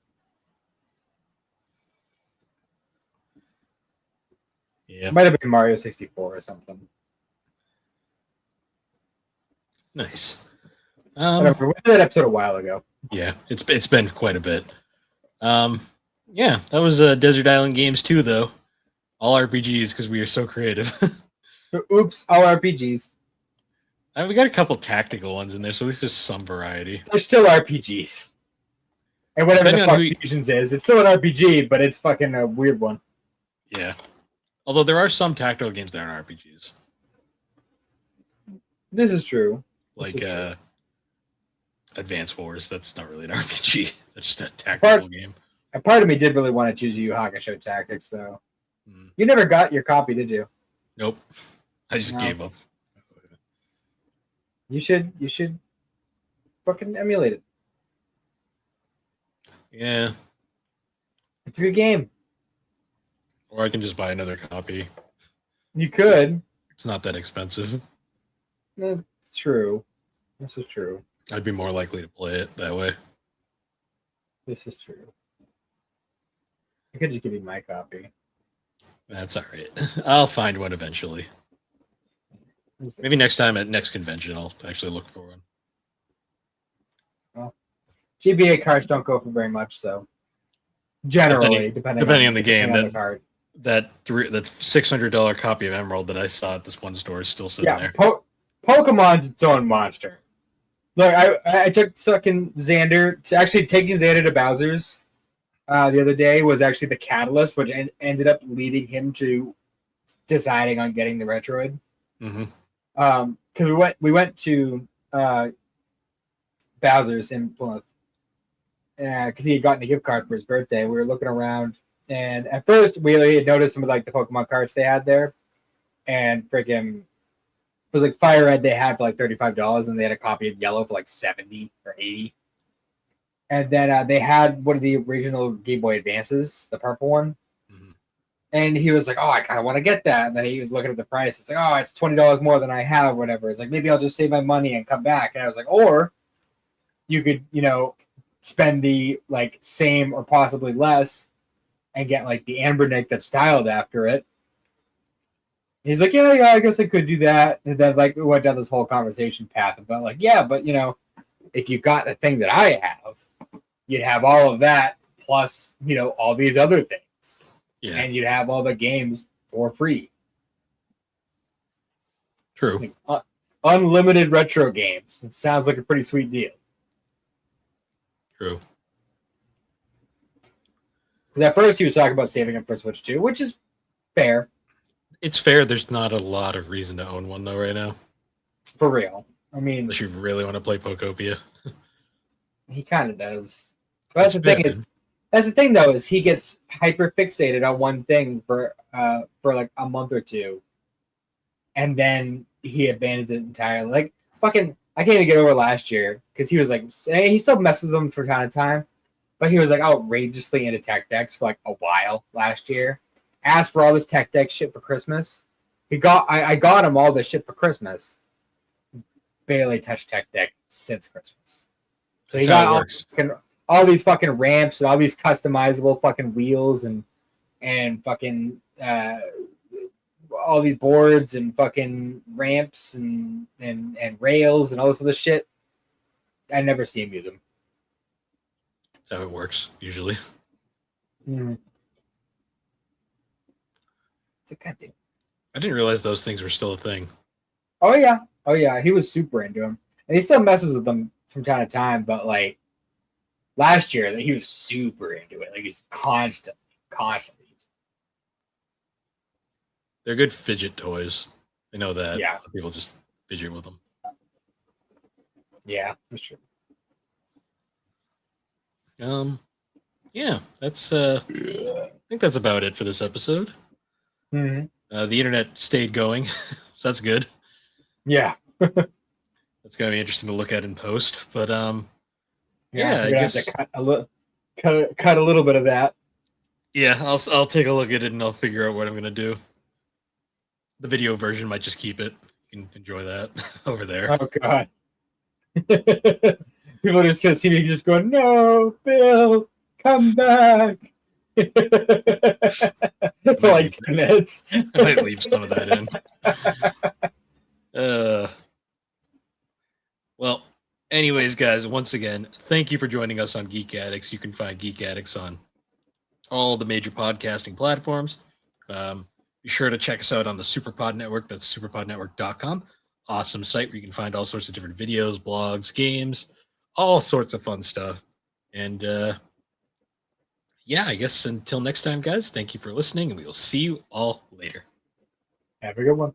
[SPEAKER 1] Yeah,
[SPEAKER 2] It might have been Mario 64 or something.
[SPEAKER 1] Nice.
[SPEAKER 2] I don't remember. We did that episode a while ago.
[SPEAKER 1] Yeah, it's been quite a bit. Yeah, that was Desert Island Games 2, though. All RPGs because we are so creative.
[SPEAKER 2] Oops, all RPGs.
[SPEAKER 1] We got a couple tactical ones in there, so at least there's some variety.
[SPEAKER 2] They're still RPGs. And whatever
[SPEAKER 1] Depending
[SPEAKER 2] the fuck Fusions is, it's still an RPG, but it's fucking a weird one.
[SPEAKER 1] Yeah. Although there are some tactical games that aren't RPGs.
[SPEAKER 2] This is true.
[SPEAKER 1] Like Advance Wars, that's not really an RPG. That's just a tactical game.
[SPEAKER 2] A part of me did really want to choose Yu Yu Hakusho Tactics, though. You never got your copy, did you?
[SPEAKER 1] Nope. I just gave up.
[SPEAKER 2] You should fucking emulate it.
[SPEAKER 1] Yeah.
[SPEAKER 2] It's a good game.
[SPEAKER 1] Or I can just buy another copy.
[SPEAKER 2] You could.
[SPEAKER 1] It's not that expensive.
[SPEAKER 2] That's true. This is true.
[SPEAKER 1] I'd be more likely to play it that way.
[SPEAKER 2] This is true. I could just give you my copy.
[SPEAKER 1] That's all right. I'll find one eventually. Maybe next time at next convention, I'll actually look for one.
[SPEAKER 2] Well, GBA cards don't go for very much, so generally, depending
[SPEAKER 1] on the game, that $600 copy of Emerald that I saw at this one store is still sitting there.
[SPEAKER 2] Pokemon's its own monster. Look, I took taking Xander to Bowser's the other day was actually the catalyst, which ended up leading him to deciding on getting the Retroid.
[SPEAKER 1] Mm-hmm.
[SPEAKER 2] Because we went to Bowser's in Plymouth because he had gotten a gift card for his birthday. We were looking around, and at first we had noticed some of like the Pokemon cards they had there, and freaking it was like Fire Red they had for like $35, and they had a copy of Yellow for like 70 or 80. And then they had one of the original Game Boy Advances, the purple one.
[SPEAKER 1] Mm-hmm.
[SPEAKER 2] And he was like, oh, I kind of want to get that. And then he was looking at the price. It's like, oh, it's $20 more than I have, whatever. It's like, maybe I'll just save my money and come back. And I was like, or you could, spend the like same or possibly less and get like the Amber Nick that's styled after it. And he's like, yeah, I guess I could do that. And then like we went down this whole conversation path about like, yeah, but if you got the thing that I have, you'd have all of that plus, all these other things.
[SPEAKER 1] Yeah.
[SPEAKER 2] And you'd have all the games for free.
[SPEAKER 1] True.
[SPEAKER 2] Like, unlimited retro games. It sounds like a pretty sweet deal.
[SPEAKER 1] True.
[SPEAKER 2] Because at first he was talking about saving up for Switch 2, which is fair.
[SPEAKER 1] It's fair. There's not a lot of reason to own one, though, right now.
[SPEAKER 2] For real. I mean...
[SPEAKER 1] Unless you really want to play Pokopia.
[SPEAKER 2] He kind of does. But that's the thing is... That's the thing, though, is he gets hyper fixated on one thing for like a month or two, and then he abandons it entirely. Like fucking, I can't even get over last year because he was like, he still messes with them from time to time, but he was like outrageously into tech decks for like a while last year. Asked for all this tech deck shit for Christmas. I got him all this shit for Christmas. Barely touched tech deck since Christmas. So he got all these fucking ramps and all these customizable fucking wheels and fucking all these boards and fucking ramps and rails and all this other shit. I never see him use them.
[SPEAKER 1] That's how it works usually.
[SPEAKER 2] Mm-hmm. It's a good thing.
[SPEAKER 1] I didn't realize those things were still a thing.
[SPEAKER 2] Oh yeah, he was super into them, and he still messes with them from time to time. But like last year, he was super into it. Like he's constantly.
[SPEAKER 1] They're good fidget toys. I know that.
[SPEAKER 2] Yeah,
[SPEAKER 1] people just fidget with them. Yeah,
[SPEAKER 2] that's true.
[SPEAKER 1] yeah, that's I think that's about it for this episode.
[SPEAKER 2] Hmm.
[SPEAKER 1] The internet stayed going, so that's good.
[SPEAKER 2] Yeah.
[SPEAKER 1] That's gonna be interesting to look at in post. But
[SPEAKER 2] Yeah,
[SPEAKER 1] yeah,
[SPEAKER 2] we're
[SPEAKER 1] I
[SPEAKER 2] gonna have to
[SPEAKER 1] guess
[SPEAKER 2] cut a little bit of that.
[SPEAKER 1] yeah, I'll take a look at it and I'll figure out what I'm gonna do. The video version might just keep it. You can enjoy that over there.
[SPEAKER 2] Oh god. People are just gonna see me just going, "No, Bill, come back." For like 10 minutes.
[SPEAKER 1] I might leave some of that in. Well, anyways, guys, once again, thank you for joining us on Geek Addicts. You can find Geek Addicts on all the major podcasting platforms. Be sure to check us out on the Superpod Network. That's superpodnetwork.com. Awesome site where you can find all sorts of different videos, blogs, games, all sorts of fun stuff. And yeah, I guess until next time, guys, thank you for listening, and we will see you all later.
[SPEAKER 2] Have a good one.